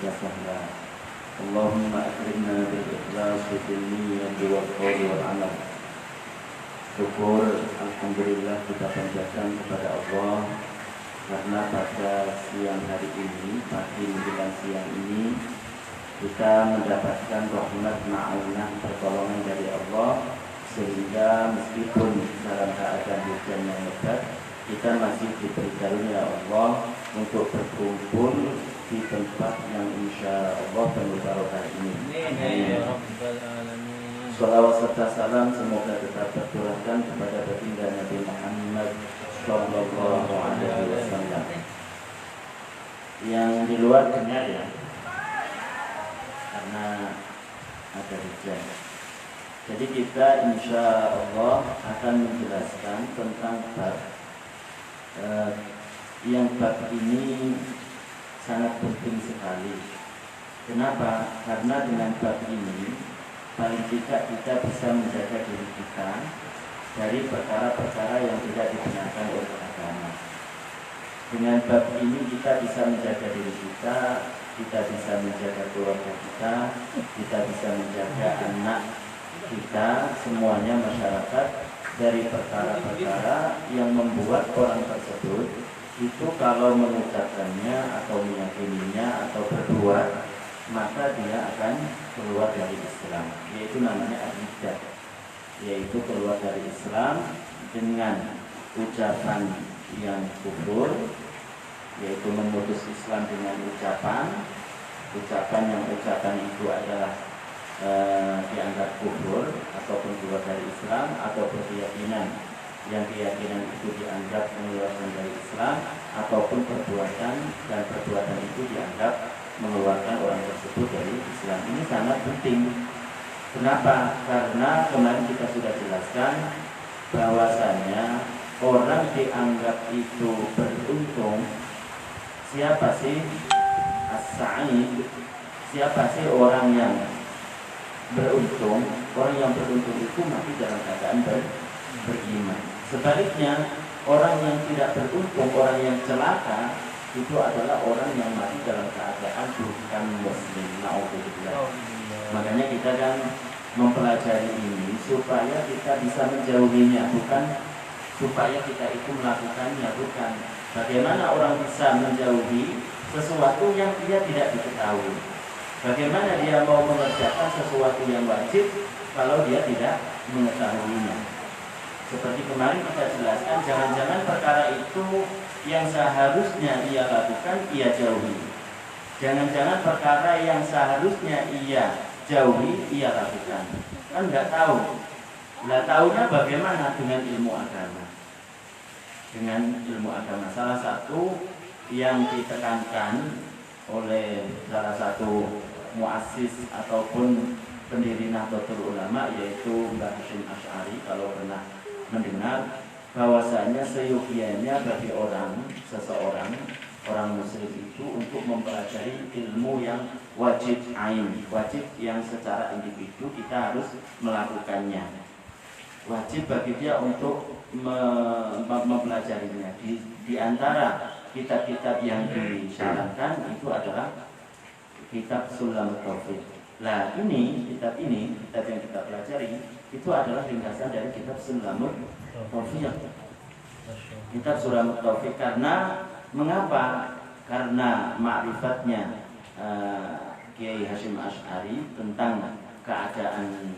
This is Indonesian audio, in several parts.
سهلا اللهم أكرمنا بالإخلاص في النية والقول والعمل. Syukur alhamdulillah kita panjatkan kepada Allah karena pada siang hari ini, pagi menjelang siang ini, kita mendapatkan rahmat ma'unah pertolongan dari Allah, sehingga meskipun dalam keadaan hujan yang lebat, kita masih diberi karunia Allah untuk berkumpul di tempat yang insya Allah penuh barokah ini. Salawat serta salam semoga tetap tercurahkan kepada baginda Nabi Muhammad Sallallahu Alaihi Wasallam. Yang di luar dengar ya, karena ada hujan. Jadi kita insya Allah akan menjelaskan tentang bab yang bab ini sangat penting sekali. Kenapa? Karena dengan bab ini paling tidak kita bisa menjaga diri kita dari perkara-perkara yang tidak dibenarkan oleh agama. Dengan bab ini kita bisa menjaga diri kita bisa menjaga keluarga kita bisa menjaga anak kita, semuanya masyarakat dari perkara-perkara yang membuat orang tersebut itu kalau mengucapkannya atau meyakininya atau berbuat, maka dia akan keluar dari Islam, yaitu namanya ar-riddah, yaitu keluar dari Islam dengan ucapan yang kufur, yaitu memutus Islam dengan ucapan yang ucapan itu adalah dianggap kufur ataupun keluar dari Islam, atau keyakinan yang keyakinan itu dianggap mengeluarkan dari Islam, ataupun perbuatan dan perbuatan itu dianggap mengeluarkan orang tersebut dari Islam. Ini sangat penting. Kenapa? Karena kemarin kita sudah jelaskan bahwasanya orang dianggap itu beruntung. Siapa sih as-sa'id? Siapa sih orang yang beruntung? Orang yang beruntung itu mati dalam keadaan beriman. Sebaliknya, orang yang tidak beruntung, orang yang celaka, itu adalah orang yang mati dalam keadaan bukan muslim. Na'udzubillah. Makanya kita kan mempelajari ini supaya kita bisa menjauhinya, bukan supaya kita itu melakukannya, bukan. Bagaimana orang bisa menjauhi sesuatu yang dia tidak diketahui? Bagaimana dia mau mengerjakan sesuatu yang wajib kalau dia tidak mengetahuinya? Seperti kemarin kita jelaskan, jangan-jangan perkara itu yang seharusnya ia lakukan, ia jauhi. Jangan-jangan perkara yang seharusnya ia jauhi, ia lakukan. Kan nggak tahu. Nggak tahunya bagaimana dengan ilmu agama. Dengan ilmu agama, salah satu yang ditekankan oleh salah satu muassis ataupun pendiri Nahdlatul Ulama, yaitu Mbah Hasyim Asy'ari, kalau pernah mendengar, bahwasanya seyogianya bagi seseorang muslim itu untuk mempelajari ilmu yang wajib ain, wajib yang secara individu kita harus melakukannya. Wajib bagi dia untuk mempelajarinya. Di antara kitab-kitab yang disyaratkan itu adalah kitab Sulamut Taufik. Nah, kitab yang kita pelajari itu adalah ringkasan dari kitab Sulamut Taufik. Kitab Sulamut Taufik, karena mengapa? Karena ma'rifatnya Kiai Hasyim Asy'ari tentang keadaan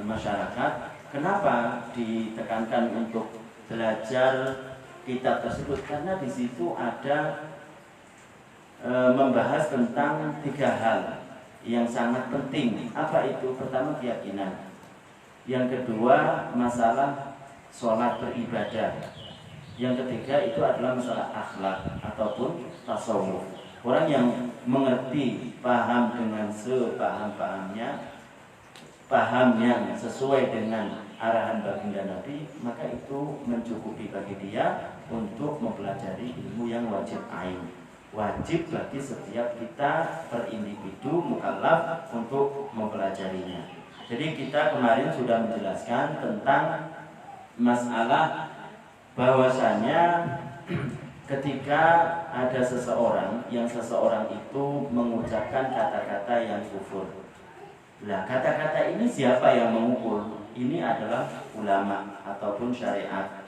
masyarakat. Kenapa ditekankan untuk belajar kitab tersebut? Karena di situ ada membahas tentang 3 hal yang sangat penting. Apa itu? Pertama, keyakinan. Yang kedua, masalah sholat beribadah. Yang ketiga itu adalah masalah akhlak ataupun tasawuf. Orang yang mengerti, paham dengan sepaham-pahamnya, paham yang sesuai dengan arahan baginda Nabi, maka itu mencukupi bagi dia untuk mempelajari ilmu yang wajib ain. Wajib bagi setiap kita per individu mukallaf untuk mempelajarinya. Jadi kita kemarin sudah menjelaskan tentang masalah bahwasanya ketika ada seseorang yang seseorang itu mengucapkan kata-kata yang kufur. Nah, kata-kata ini siapa yang mengukur? Ini adalah ulama ataupun syariat.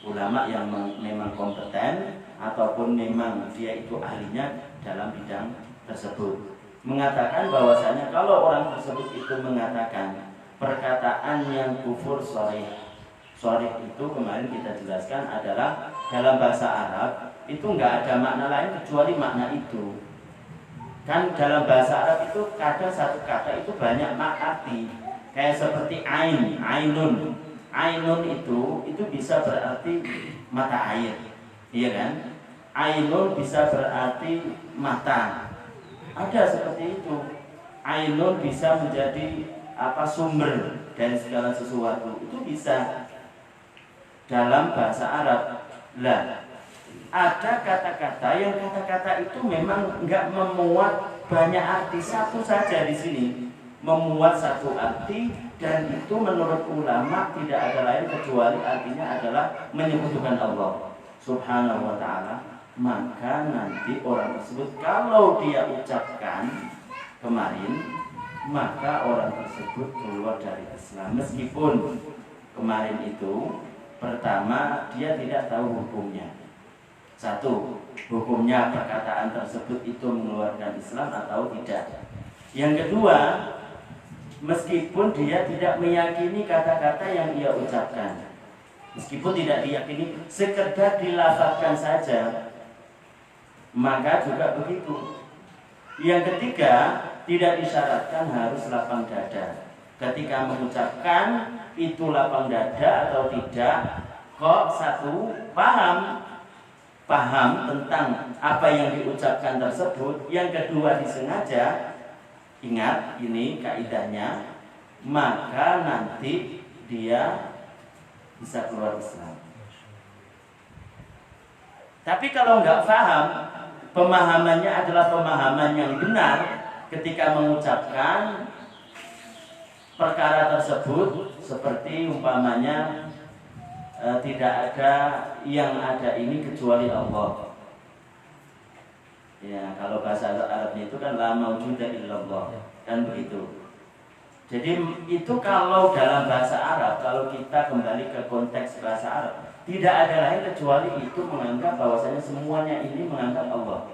Ulama yang memang kompeten ataupun memang dia itu ahlinya dalam bidang tersebut. Mengatakan bahwasanya kalau orang tersebut itu mengatakan perkataan yang kufur sharih. Sharih itu kemarin kita jelaskan adalah dalam bahasa Arab itu enggak ada makna lain kecuali makna itu. Kan dalam bahasa Arab itu kadang satu kata itu banyak arti. Kayak seperti ain, ainun. Ainun itu bisa berarti mata air. Iya kan? Ainun bisa berarti mata. Ada seperti itu. Ainun bisa menjadi sumber dari segala sesuatu. Itu bisa dalam bahasa Arab. Lah, ada kata-kata yang kata-kata itu memang enggak memuat banyak arti, satu saja di sini memuat satu arti, dan itu menurut ulama tidak ada lain kecuali artinya adalah menyebutkan Allah Subhanahu wa ta'ala. Maka nanti orang tersebut kalau dia ucapkan kemarin, maka orang tersebut keluar dari Islam. Meskipun kemarin itu pertama dia tidak tahu hukumnya. Satu, hukumnya perkataan tersebut itu mengeluarkan Islam atau tidak. Yang kedua, meskipun dia tidak meyakini kata-kata yang ia ucapkan, meskipun tidak diyakini, sekedar dilafazkan saja, maka juga begitu. Yang ketiga, tidak disyaratkan harus lapang dada. Ketika mengucapkan itu lapang dada atau tidak, kok satu paham tentang apa yang diucapkan tersebut, yang kedua disengaja, ingat ini kaidahnya, maka nanti dia bisa keluar Islam. Tapi kalau nggak paham, pemahamannya adalah pemahaman yang benar, ketika mengucapkan perkara tersebut seperti umpamanya tidak ada yang ada ini kecuali Allah. Ya, kalau bahasa Arabnya itu kan la maujuda illallah, kan begitu. Jadi itu kalau dalam bahasa Arab, kalau kita kembali ke konteks bahasa Arab, tidak ada lain kecuali itu menganggap bahwasanya semuanya ini menganggap Allah.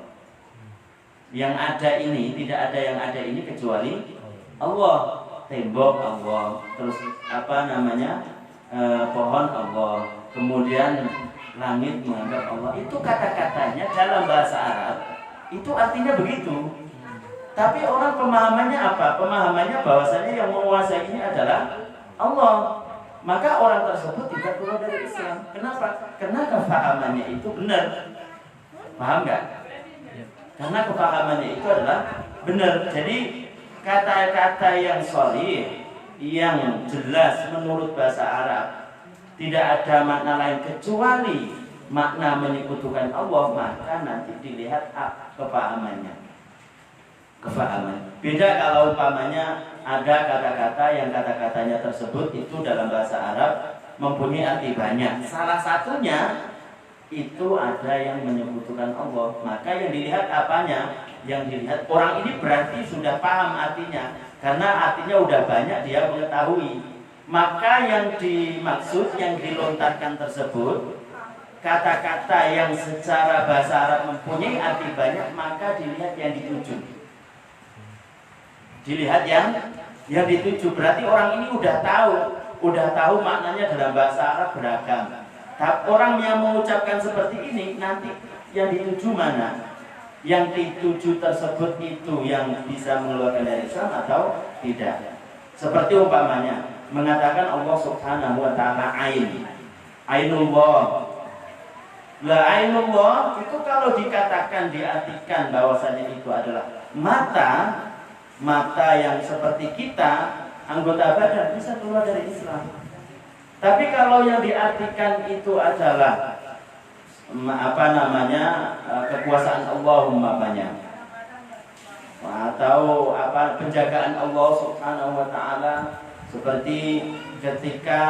Yang ada ini, tidak ada yang ada ini kecuali Allah. Tembok Allah, terus pohon Allah, kemudian langit menganggap Allah. Itu kata-katanya dalam bahasa Arab itu artinya begitu. Tapi orang pemahamannya apa? Pemahamannya bahwasanya yang menguasai ini adalah Allah. Maka orang tersebut tidak keluar dari Islam. Kenapa? Karena kefahamannya itu benar. Paham nggak? Karena kefahamannya itu adalah benar. Jadi kata-kata yang sholih, yang jelas menurut bahasa Arab, tidak ada makna lain kecuali makna menyekutukan Allah, maka nanti dilihat kefahamannya. Beda kalau umpamanya ada kata-kata yang kata-katanya tersebut itu dalam bahasa Arab mempunyai arti banyak. Salah satunya itu ada yang menyekutukan Allah, maka yang dilihat apanya? Yang dilihat orang ini berarti sudah paham artinya, karena artinya udah banyak dia mengetahui. Maka yang dimaksud, yang dilontarkan tersebut, kata-kata yang secara bahasa Arab mempunyai arti banyak, maka dilihat yang dituju. Dilihat yang dituju, berarti orang ini udah tahu maknanya dalam bahasa Arab beragam. Tapi orang yang mengucapkan seperti ini, nanti yang dituju mana? Yang dituju tersebut itu yang bisa mengeluarkan dari Islam atau tidak. Seperti umpamanya mengatakan Allah Subhanahu wa ta'ala ainullah. Lah ainullah itu kalau dikatakan, diartikan bahwasanya itu adalah mata yang seperti kita, anggota badan, bisa keluar dari Islam. Tapi kalau yang diartikan itu adalah kekuasaan Allah umpamanya, atau penjagaan Allah Subhanahu wa ta'ala, seperti ketika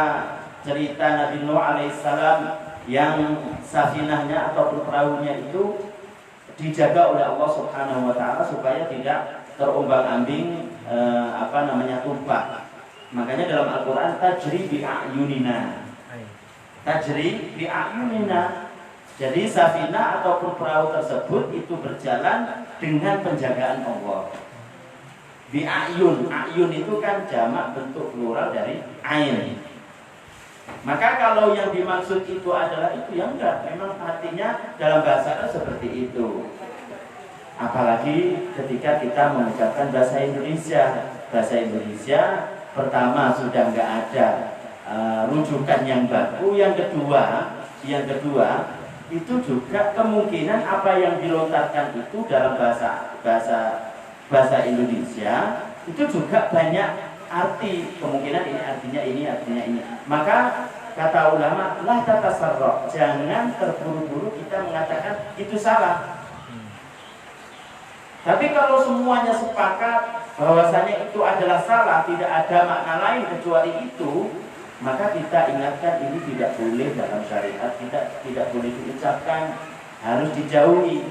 cerita Nabi Nuh alaihissalam yang safinahnya atau perahunya itu dijaga oleh Allah Subhanahu wa taala supaya tidak terombang-ambing tumpah. Makanya dalam Al-Qur'an tajri bi a'yunina. Tajri bi a'yunina. Jadi safinah atau perahu tersebut itu berjalan dengan penjagaan Allah. Bi a'yun. A'yun itu kan jamak bentuk plural dari ain. Maka kalau yang dimaksud itu adalah itu yang enggak, memang artinya dalam bahasa Arab seperti itu. Apalagi ketika kita mengucapkan bahasa Indonesia. Bahasa Indonesia pertama sudah enggak ada rujukan yang baku. Yang kedua itu juga kemungkinan apa yang dilontarkan itu dalam bahasa Indonesia itu juga banyak arti, kemungkinan ini artinya ini. Maka kata ulama, la tatasarraf, jangan terburu-buru kita mengatakan itu salah. Tapi kalau semuanya sepakat bahwasanya itu adalah salah, tidak ada makna lain kecuali itu, maka kita ingatkan ini tidak boleh dalam syariat, tidak boleh diucapkan, harus dijauhi.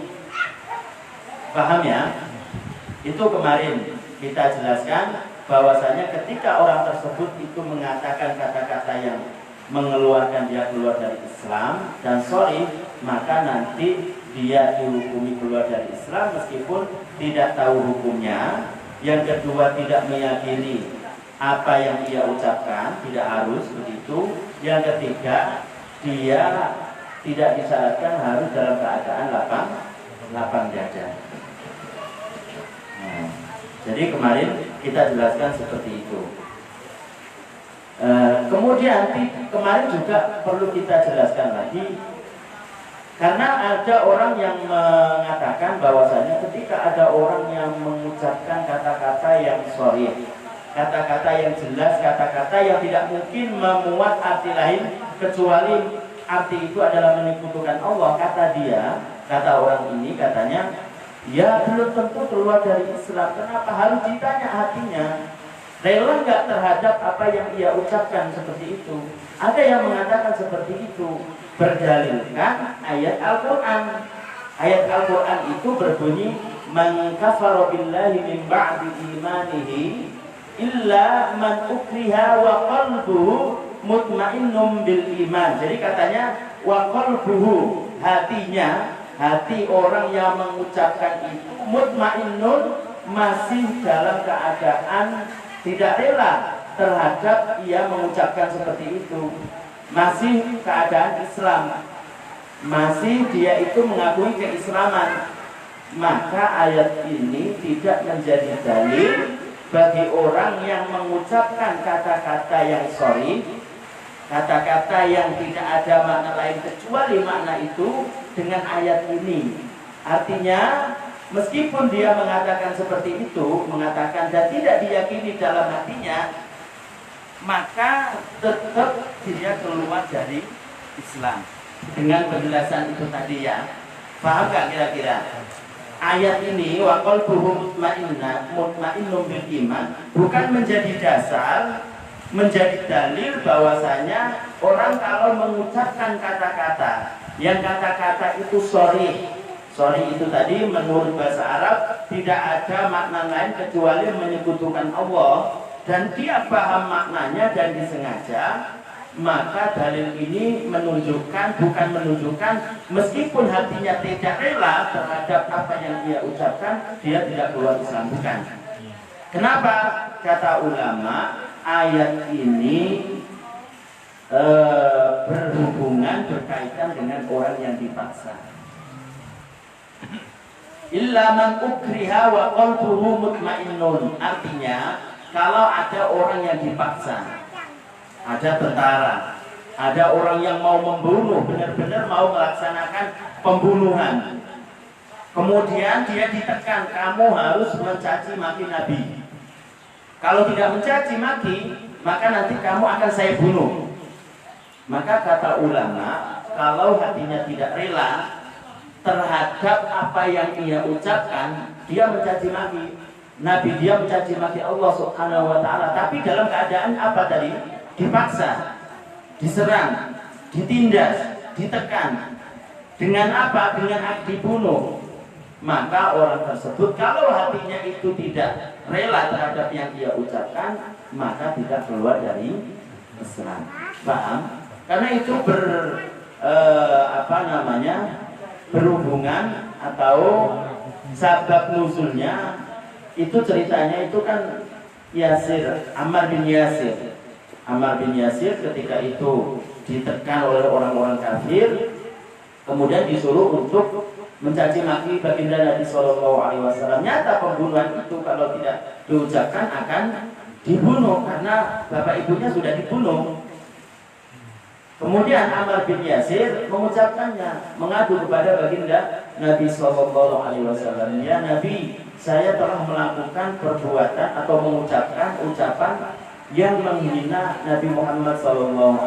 Paham ya? Itu kemarin kita jelaskan bahwasanya ketika orang tersebut itu mengatakan kata-kata yang mengeluarkan dia keluar dari Islam dan sorry, maka nanti dia dihukumi keluar dari Islam meskipun tidak tahu hukumnya. Yang kedua, tidak meyakini apa yang ia ucapkan, tidak harus begitu. Yang ketiga, dia tidak disyaratkan harus dalam keadaan lapang dada. Jadi kemarin kita jelaskan seperti itu. Kemudian kemarin juga perlu kita jelaskan lagi, karena ada orang yang mengatakan bahwasanya ketika ada orang yang mengucapkan kata-kata yang sharih, kata-kata yang jelas, kata-kata yang tidak mungkin memuat arti lain kecuali arti itu adalah menyekutukan Allah, kata orang ini katanya, ya belum tentu keluar dari Islam. Kenapa harus ditanya hatinya? Rela nggak terhadap apa yang ia ucapkan seperti itu? Ada yang mengatakan seperti itu, berdalilkan ayat Al-Quran. Ayat Al-Quran itu berbunyi, man kafara billahi min ba'di imanihi illa man ukriha wa qalbuhu mutmainnum bil iman. Jadi katanya wa qalbuhu, hati orang yang mengucapkan itu mutmainnun, masih dalam keadaan tidak rela terhadap ia mengucapkan seperti itu, masih keadaan Islam, masih dia itu mengakui keislaman. Maka ayat ini tidak menjadi dalil bagi orang yang mengucapkan kata-kata yang sharih, kata-kata yang tidak ada makna lain kecuali makna itu dengan ayat ini. Artinya meskipun dia mengatakan seperti itu, mengatakan dan tidak diyakini dalam hatinya, maka tetap dia keluar dari Islam. Dengan penjelasan itu tadi ya, paham gak kira-kira? Ayat ini wa qalbuhu mutmainnun bil iman bukan menjadi dasar, menjadi dalil bahwasanya orang kalau mengucapkan kata-kata yang kata-kata itu sharih itu tadi menurut bahasa Arab tidak ada makna lain kecuali menyekutukan Allah, dan dia paham maknanya dan disengaja, maka dalil ini bukan menunjukkan meskipun hatinya tidak rela terhadap apa yang dia ucapkan, dia tidak keluar Islam, bukan. Kenapa? Kata ulama, ayat ini berhubungan, berkaitan dengan orang yang dipaksa. Illa man ukriha wa qalbuhu mutmainnun. Artinya, kalau ada orang yang dipaksa, ada tentara, ada orang yang mau membunuh, benar-benar mau melaksanakan pembunuhan, kemudian dia ditekan, kamu harus mencaci maki Nabi. Kalau tidak mencaci maki, maka nanti kamu akan saya bunuh. Maka kata ulama, kalau hatinya tidak rela terhadap apa yang ia ucapkan, dia mencaci maki Nabi, dia mencaci maki Allah Subhanahu wa taala, tapi dalam keadaan apa tadi? Dipaksa, diserang, ditindas, ditekan. Dengan apa? Dengan dibunuh. Maka orang tersebut kalau hatinya itu tidak rela terhadap yang dia ucapkan, maka tidak keluar dari Islam. Paham? Karena itu berhubungan atau sabab nuzulnya itu ceritanya itu kan Yasir, Ammar bin Yasir. Ammar bin Yasir ketika itu ditekan oleh orang-orang kafir, kemudian disuruh untuk mencaci maki baginda Nabi SAW. Nyata pembunuhan itu kalau tidak diucapkan akan dibunuh karena bapak ibunya sudah dibunuh. Kemudian Ammar bin Yasir mengucapkannya, mengadu kepada baginda Nabi SAW. Ya Nabi, saya telah melakukan perbuatan atau mengucapkan ucapan yang menghina Nabi Muhammad SAW.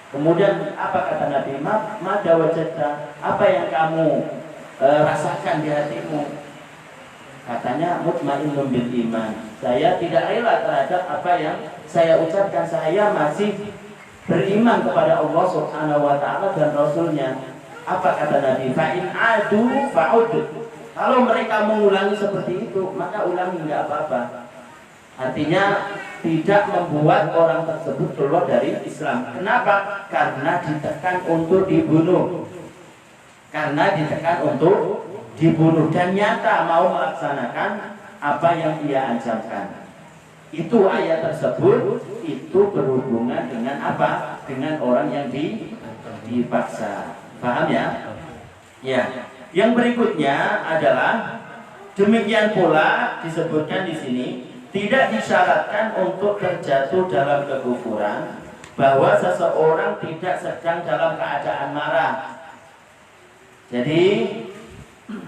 Kemudian apa kata Nabi? Mada wajadta, apa yang kamu rasakan di hatimu? Katanya mutmainnun bil iman. Saya tidak rela terhadap apa yang saya ucapkan. Saya masih beriman kepada Allah Subhanahu wa taala dan Rasulnya. Apa kata Nabi? Fa in adu fa'ud. Kalau mereka mengulangi seperti itu, maka ulangi, enggak apa-apa. Artinya tidak membuat orang tersebut keluar dari Islam. Kenapa? Karena ditekan untuk dibunuh. Karena ditekan untuk dibunuh dan nyata mau melaksanakan apa yang ia ancamkan. Itu ayat tersebut itu berhubungan dengan apa? Dengan orang yang dipaksa. Paham ya? Ya. Yang berikutnya adalah demikian pula disebutkan di sini tidak disyaratkan untuk terjatuh dalam kekufuran bahwa seseorang tidak sedang dalam keadaan marah. Jadi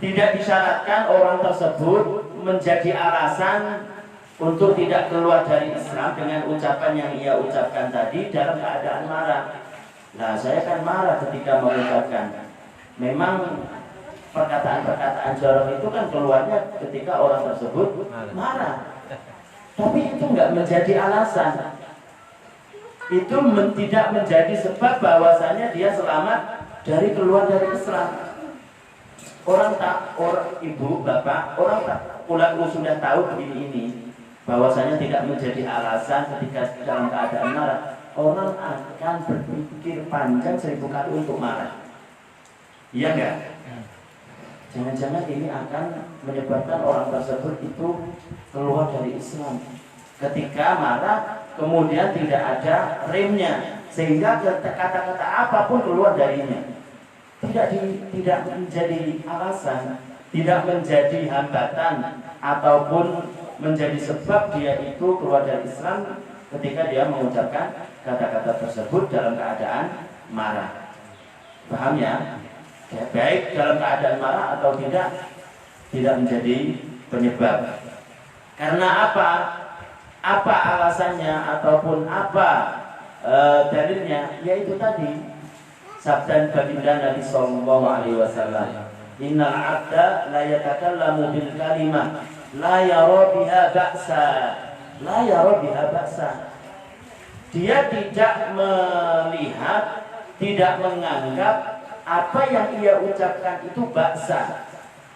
tidak disyaratkan orang tersebut menjadi alasan untuk tidak keluar dari Islam dengan ucapan yang ia ucapkan tadi dalam keadaan marah. Nah, saya kan marah ketika mengucapkan. Memang perkataan-perkataan jorok itu kan keluarnya ketika orang tersebut marah. Tapi itu enggak menjadi alasan. Itu tidak menjadi sebab bahwasanya dia selamat dari keluar dari Islam. Orang ibu, bapak, orang tak pulang sudah tahu begini ini, bahwasanya tidak menjadi alasan ketika dalam keadaan marah. Orang akan berpikir panjang 1000 kali untuk marah. Iya enggak? Jangan-jangan ini akan menyebabkan orang tersebut itu keluar dari Islam. Ketika marah, kemudian tidak ada remnya, sehingga kata-kata apapun keluar darinya. Tidak menjadi alasan, tidak menjadi hambatan ataupun menjadi sebab dia itu keluar dari Islam ketika dia mengucapkan kata-kata tersebut dalam keadaan marah. Paham ya? Ya, baik dalam keadaan marah atau tidak menjadi penyebab. Karena apa? Apa alasannya ataupun apa dalilnya? Yaitu tadi sabda baginda Nabi sallallahu alaihi wasallam, innal 'abda la yatakallamu bil kalimah la yara biha ba'sa. La yara biha ba'sa. Dia tidak melihat, tidak menganggap apa yang ia ucapkan itu ba'sa,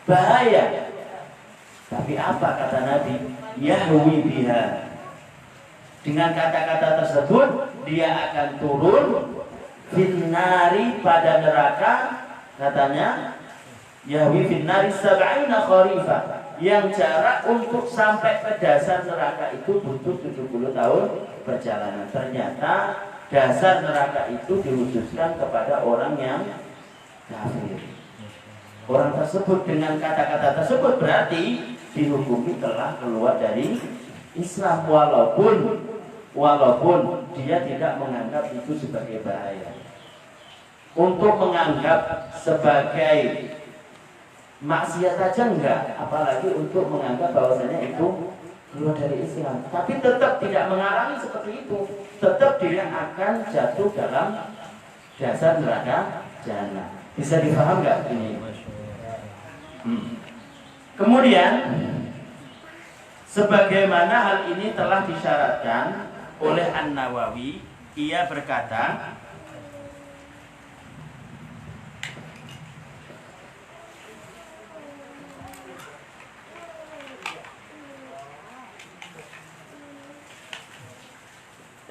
bahaya. Tapi apa kata Nabi? Yahwi biha. Dengan kata-kata tersebut dia akan turun finnari pada neraka, katanya yahwi finnari sab'ina kharifah, yang jarak untuk sampai ke dasar neraka itu butuh 70 tahun perjalanan. Ternyata dasar neraka itu diwujudkan kepada orang yang kafir. Orang tersebut dengan kata-kata tersebut berarti dihukumi telah keluar dari Islam, walaupun dia tidak menganggap itu sebagai bahaya. Untuk menganggap sebagai maksiat saja enggak, apalagi untuk menganggap bahwasanya itu keluar dari Islam. Tapi tetap tidak mengalami seperti itu, tetap dia akan jatuh dalam dasar neraka jahanam. Bisa dipaham nggak ini? Kemudian sebagaimana hal ini telah disyaratkan oleh An-Nawawi, ia berkata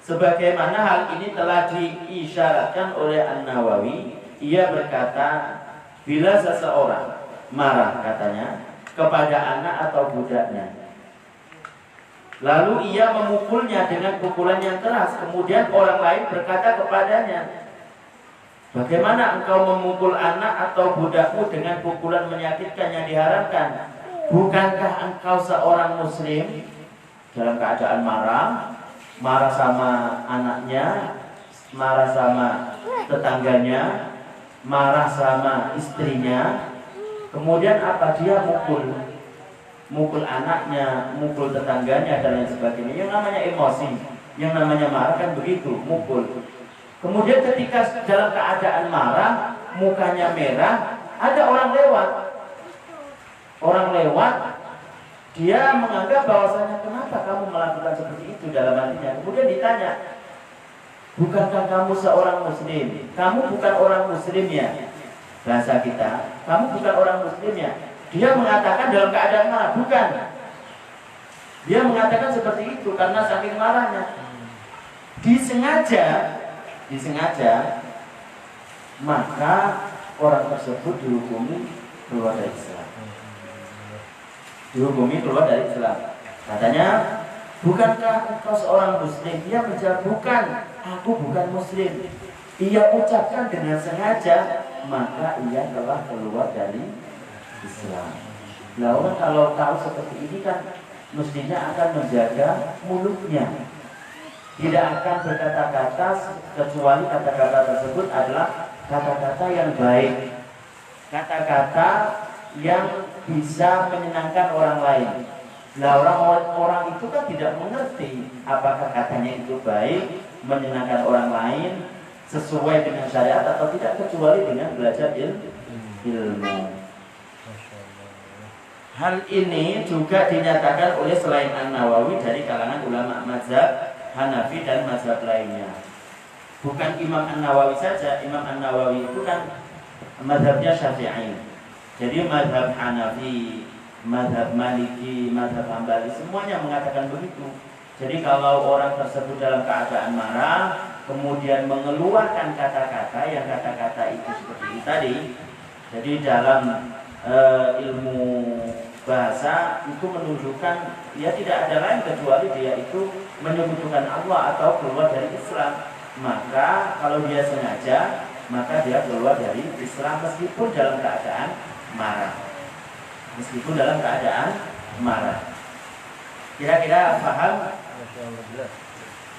Sebagaimana hal ini telah diisyaratkan oleh An-Nawawi, ia berkata, bila seseorang marah katanya kepada anak atau budaknya, lalu ia memukulnya dengan pukulan yang keras, kemudian orang lain berkata kepadanya, bagaimana engkau memukul anak atau budakmu dengan pukulan menyakitkan yang diharamkan? Bukankah engkau seorang muslim? Dalam keadaan marah sama anaknya, marah sama tetangganya, marah sama istrinya, kemudian apa, dia mukul anaknya, mukul tetangganya dan lain sebagainya. Yang namanya emosi, yang namanya marah kan begitu, mukul. Kemudian ketika dalam keadaan marah, mukanya merah, ada orang lewat, dia menganggap bahwasanya kenapa kamu melakukan seperti itu dalam hatinya. Kemudian ditanya, bukankah kamu seorang muslim? Kamu bukan orang muslim ya? Bahasa kita, kamu bukan orang muslim ya? Dia mengatakan dalam keadaan marah, bukan. Dia mengatakan seperti itu karena saking marahnya. Disengaja, maka orang tersebut dihukumi keluar dari Islam. Katanya, bukankah engkau seorang muslim? Dia menjawab, bukan, aku bukan muslim. Ia ucapkan dengan sengaja, maka ia telah keluar dari Islam. Nah, orang kalau tahu seperti ini kan mestinya akan menjaga mulutnya, tidak akan berkata-kata kecuali kata-kata tersebut adalah kata-kata yang baik, kata-kata yang bisa menyenangkan orang lain. Nah, orang itu kan tidak mengerti apakah katanya itu baik, menyenangkan orang lain, sesuai dengan syariat atau tidak, kecuali dengan belajar ilmu. Hal ini juga dinyatakan oleh selain An-Nawawi dari kalangan ulama mazhab Hanafi dan mazhab lainnya. Bukan Imam An-Nawawi saja, Imam An-Nawawi itu kan mazhabnya Syafi'i. Jadi mazhab Hanafi, mazhab Maliki, mazhab Hambali semuanya mengatakan begitu. Jadi kalau orang tersebut dalam keadaan marah, kemudian mengeluarkan kata-kata yang kata-kata itu seperti ini tadi, jadi dalam ilmu bahasa itu menunjukkan dia tidak ada lain kecuali dia itu menyebutkan Allah atau keluar dari Islam. Maka kalau dia sengaja, maka dia keluar dari Islam meskipun dalam keadaan marah. Kira-kira paham?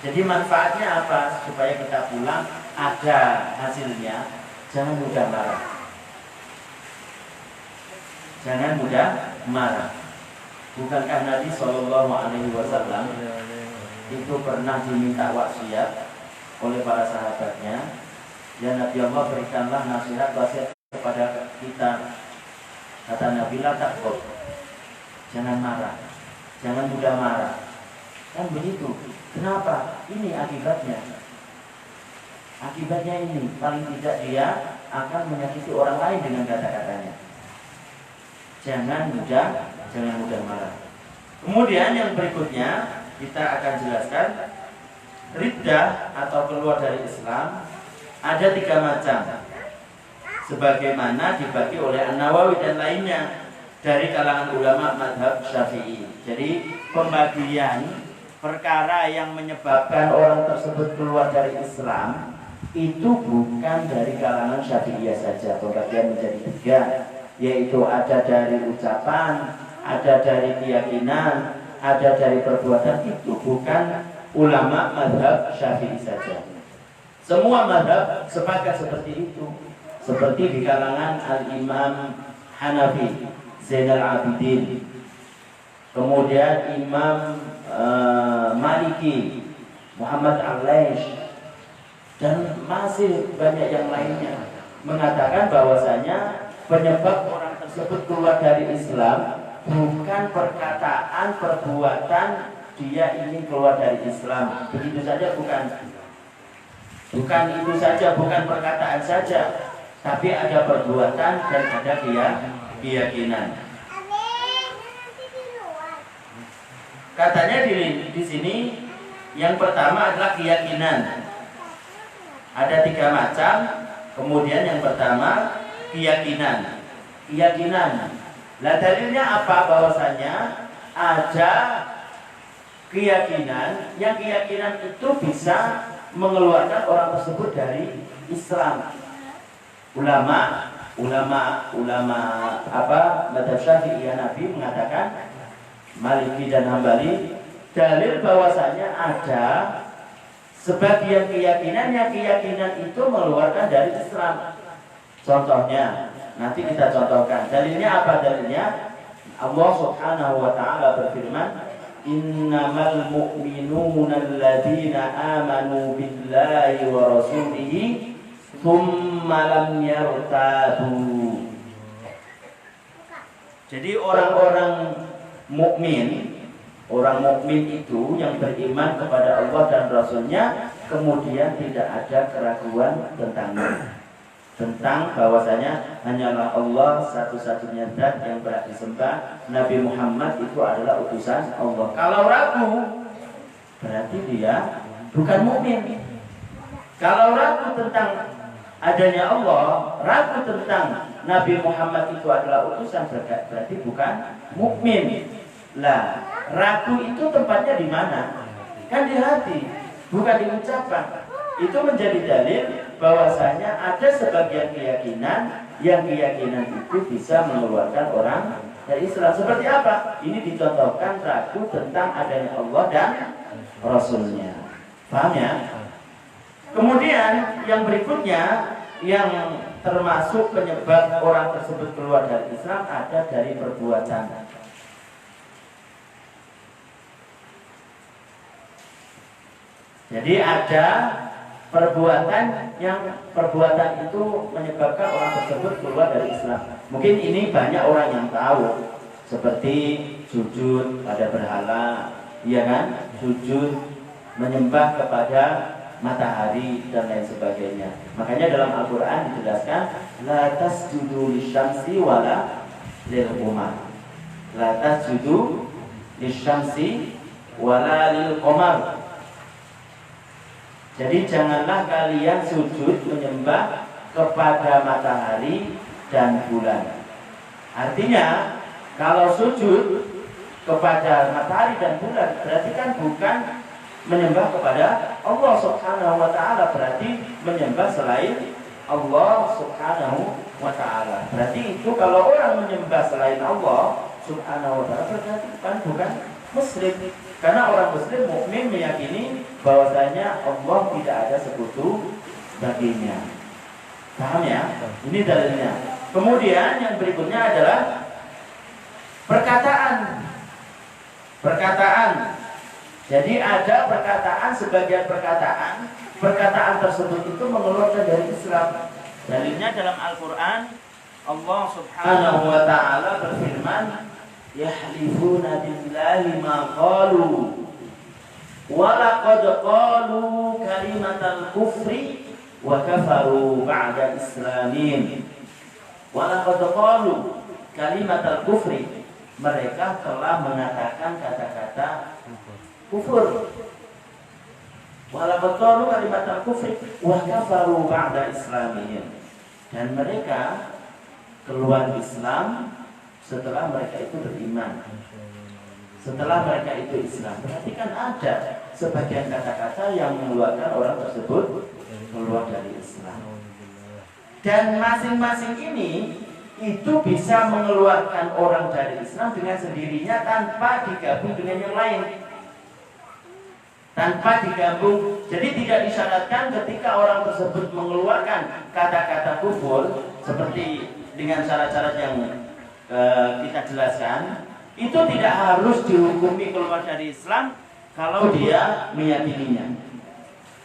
Jadi manfaatnya apa? Supaya kita pulang ada hasilnya. Jangan mudah marah. Bukankah Nabi SAW itu pernah diminta wasiat oleh para sahabatnya, ya Nabi Allah, berikanlah nasihat wasiat kepada kita. Kata Nabi, la takut, jangan marah, jangan mudah marah. Kan begitu. Kenapa? Ini akibatnya. Akibatnya ini, paling tidak dia akan menyakiti orang lain dengan kata-katanya. Jangan mudah marah. Kemudian yang berikutnya kita akan jelaskan, riddah atau keluar dari Islam ada 3 macam, sebagaimana dibagi oleh An-Nawawi dan lainnya dari kalangan ulama mazhab Syafi'i. Jadi pembagian perkara yang menyebabkan orang tersebut keluar dari Islam itu bukan dari kalangan Syafi'iyah saja. Pembagian menjadi 3, yaitu ada dari ucapan, ada dari keyakinan, ada dari perbuatan. Itu bukan ulama mazhab Syafi'i saja. Semua mazhab sepakat seperti itu. Seperti di kalangan Al-Imam Hanafi, Zainal Abidin, kemudian Imam Maliki, Muhammad Al-Laish, dan masih banyak yang lainnya, mengatakan bahwasanya penyebab orang tersebut keluar dari Islam bukan perkataan, perbuatan dia ingin keluar dari Islam. Begitu saja bukan itu saja, bukan perkataan saja, tapi ada perbuatan dan ada keyakinan. Katanya di sini Yang pertama adalah keyakinan. Ada 3 macam. Kemudian yang pertama keyakinan. Keyakinan. Lah dalilnya apa? Bahwasanya ada keyakinan, yang keyakinan itu bisa mengeluarkan orang tersebut dari Islam. Ulama madzhab Syafi'i Hanafi mengatakan, Maliki dan Hambali, dalil bahwasanya ada sebagian keyakinan yang keyakinan itu mengeluarkan dari Islam. Contohnya, nanti kita contohkan. Dalilnya apa dalilnya? Allah Subhanahu wa taala berfirman, "Innamal mu'minuna alladzina amanu billahi wa rasulihi tsumma lam yartabu." Jadi orang-orang mukmin, orang mukmin itu yang beriman kepada Allah dan Rasulnya, kemudian tidak ada keraguan tentang bahwasanya hanyalah Allah satu-satunya zat yang berhak disembah, Nabi Muhammad itu adalah utusan Allah. Kalau ragu, berarti dia bukan mukmin. Kalau ragu tentang adanya Allah, ragu tentang Nabi Muhammad itu adalah utusan, berarti bukan mukmin. Lah, ragu itu tempatnya di mana? Kan di hati, bukan di ucapan. Itu menjadi dalil bahwasanya ada sebagian keyakinan yang keyakinan itu bisa mengeluarkan orang dari Islam. Seperti apa? Ini dicontohkan ragu tentang adanya Allah dan Rasulnya. Paham ya? Kemudian yang berikutnya, yang termasuk penyebab orang tersebut keluar dari Islam ada dari perbuatan. Jadi ada perbuatan yang perbuatan itu menyebabkan orang tersebut keluar dari Islam. Mungkin ini banyak orang yang tahu, seperti sujud pada berhala, iya kan? Sujud menyembah kepada matahari dan lain sebagainya. Makanya dalam Al-Qur'an dijelaskan, la tasjudu lisyamsi wala lilqamar. La tasjudu lisyamsi wala lilqamar. Jadi janganlah kalian sujud menyembah kepada matahari dan bulan. Artinya kalau sujud kepada matahari dan bulan berarti kan bukan menyembah kepada Allah Subhanahu wa taala, berarti menyembah selain Allah Subhanahu wa taala. Berarti itu kalau orang menyembah selain Allah Subhanahu wa taala berarti bukan muslim. Karena orang muslim mukmin meyakini bahwasanya Allah tidak ada sekutu baginya. Paham ya? Ini dalilnya. Kemudian yang berikutnya adalah perkataan. Jadi ada perkataan, sebagian perkataan tersebut itu mengeluarkan dari Islam. Dalilnya dalam Al-Qur'an, Allah Subhanahu wa taala berfirman, yahlifuna billahi ma qalu wa laqad qalu kalimatal kufri wa kafaru ba'da islamin. Wa laqad qalu kalimatal kufri, mereka telah mengatakan kata-kata kufur. Wa laqad qalu kalimatal kufri wa kafaru ba'da islamin. Dan mereka keluar Islam setelah mereka itu beriman. Setelah mereka itu Islam. Berarti kan ada sebagian kata-kata yang mengeluarkan orang tersebut keluar dari Islam. Dan masing-masing ini itu bisa mengeluarkan orang dari Islam dengan sendirinya tanpa digabung dengan yang lain. Tanpa digabung. Jadi tidak disyaratkan ketika orang tersebut mengeluarkan kata-kata kufur seperti dengan syarat-syarat yang kita jelaskan, itu tidak harus dihukumi keluar dari Islam kalau dia meyakininya.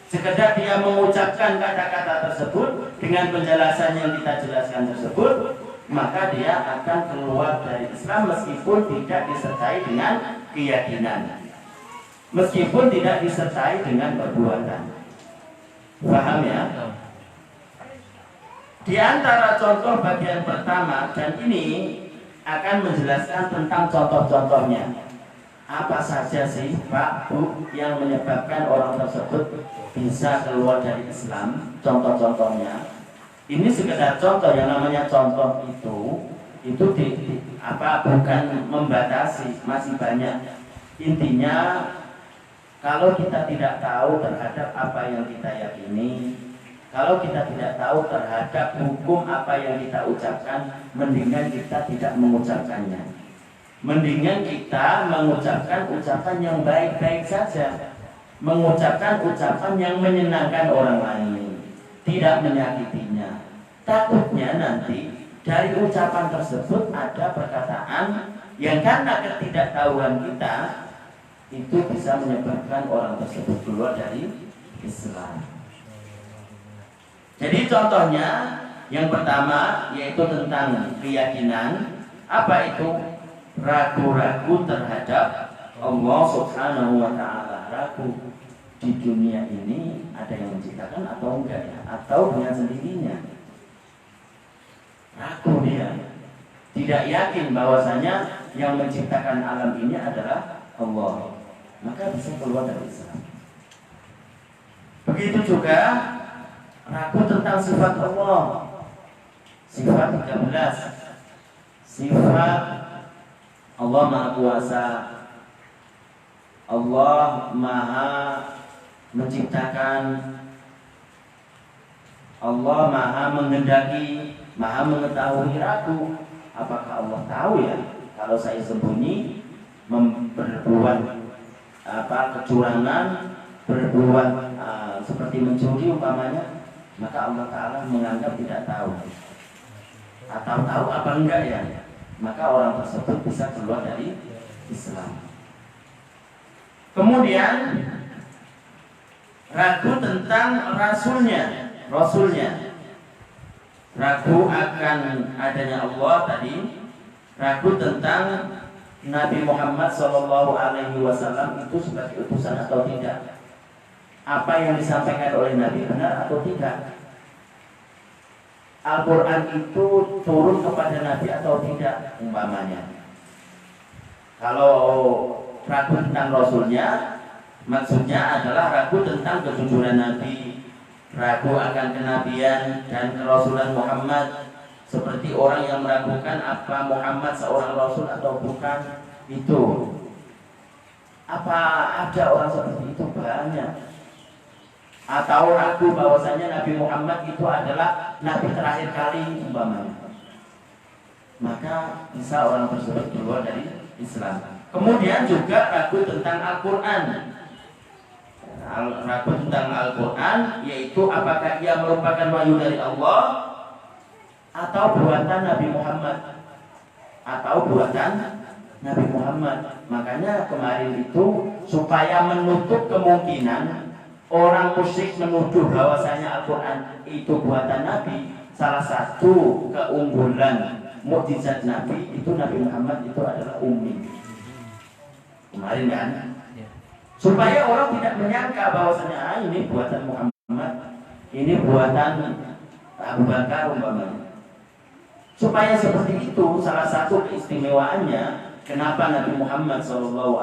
Sekedar dia mengucapkan kata-kata tersebut dengan penjelasan yang kita jelaskan tersebut, maka dia akan keluar dari Islam meskipun tidak disertai dengan keyakinan, meskipun tidak disertai dengan perbuatan. Paham ya? Di antara contoh bagian pertama, dan ini akan menjelaskan tentang contoh-contohnya. Apa saja sih Pak Bu yang menyebabkan orang tersebut bisa keluar dari Islam? Contoh-contohnya. Ini sekedar contoh, yang namanya contoh itu bukan membatasi, masih banyak. Intinya kalau kita tidak tahu terhadap apa yang kita yakini, kalau kita tidak tahu terhadap hukum apa yang kita ucapkan, mendingan kita tidak mengucapkannya. Mendingan kita mengucapkan ucapan yang baik-baik saja, mengucapkan ucapan yang menyenangkan orang lain, tidak menyakitinya. Takutnya nanti dari ucapan tersebut ada perkataan yang karena ketidaktahuan kita itu bisa menyebabkan orang tersebut keluar dari Islam. Jadi contohnya yang pertama yaitu tentang keyakinan. Apa itu? Ragu-ragu terhadap Allah Subhanahu wa ta'ala. Ragu di dunia ini ada yang menciptakan atau enggak ya, atau dengan sendirinya. Ragu dia, tidak yakin bahwasanya yang menciptakan alam ini adalah Allah, maka bisa keluar dari Islam. Begitu juga ragu tentang sifat Allah. Sifat 13, sifat Allah Maha Kuasa, Allah Maha menciptakan, Allah Maha menghendaki, Maha mengetahui. Ragu, apakah Allah tahu ya kalau saya sembunyi berbuat kecurangan, berbuat seperti mencuri umpamanya, maka Allah Ta'ala menganggap tidak tahu. Atau tahu apa enggak ya, maka orang tersebut bisa keluar dari Islam. Kemudian ragu tentang Rasulnya. Ragu akan adanya Allah tadi, ragu tentang Nabi Muhammad SAW itu sebagai utusan atau tidak. Apa yang disampaikan oleh Nabi benar atau tidak? Al-Quran itu turun kepada Nabi atau tidak umpamanya. Kalau ragu tentang Rasulnya, maksudnya adalah ragu tentang kejujuran Nabi, ragu akan kenabian dan kerasulan Muhammad, seperti orang yang meragukan apa Muhammad seorang Rasul atau bukan. Itu apa ada orang seperti itu? Banyak. Atau ragu bahwasanya Nabi Muhammad itu adalah Nabi terakhir kali umpamanya, maka bisa orang tersebut keluar dari Islam. Kemudian juga ragu tentang Al-Quran. Ragu tentang Al-Quran yaitu apakah ia merupakan wahyu dari Allah atau buatan Nabi Muhammad, Makanya kemarin itu supaya menutup kemungkinan orang musyrik menuduh bahwasanya Al-Quran itu buatan Nabi, salah satu keunggulan mukjizat Nabi itu Nabi Muhammad itu adalah ummi. Kemarin kan, supaya orang tidak menyangka bahwasanya ini buatan Muhammad, ini buatan Abu Bakar umpamanya. Supaya seperti itu, salah satu keistimewaannya kenapa Nabi Muhammad SAW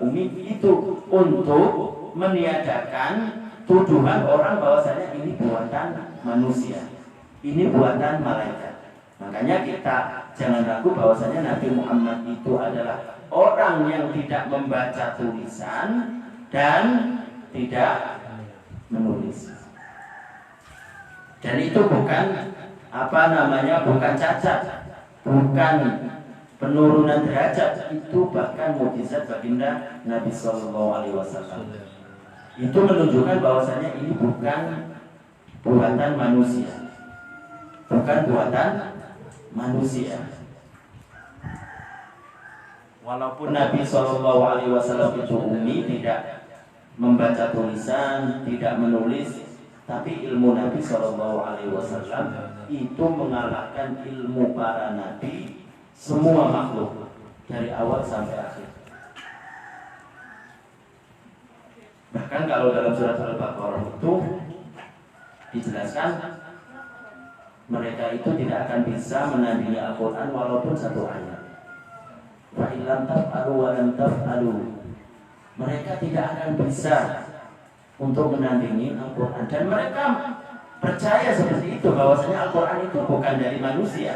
ummi itu untuk meniadakan tuduhan orang bahwasanya ini buatan manusia, ini buatan malaikat. Makanya kita jangan ragu bahwasanya Nabi Muhammad itu adalah orang yang tidak membaca tulisan dan tidak menulis. Dan itu bukan bukan cacat, bukan penurunan derajat, itu bahkan mukjizat baginda Nabi SAW. Itu menunjukkan bahwasanya ini bukan buatan manusia, Walaupun Nabi SAW itu ummi, tidak membaca tulisan, tidak menulis, tapi ilmu Nabi SAW itu mengalahkan ilmu para nabi, semua makhluk dari awal sampai akhir. Bahkan kalau dalam surat Al-Baqarah itu dijelaskan mereka itu tidak akan bisa menandingi Al-Quran walaupun satu ayat. Fa illam taf'alu wa lam taf'alu. Mereka tidak akan bisa untuk menandingi Al-Quran. Dan mereka percaya seperti itu, bahwasanya Al-Quran itu bukan dari manusia.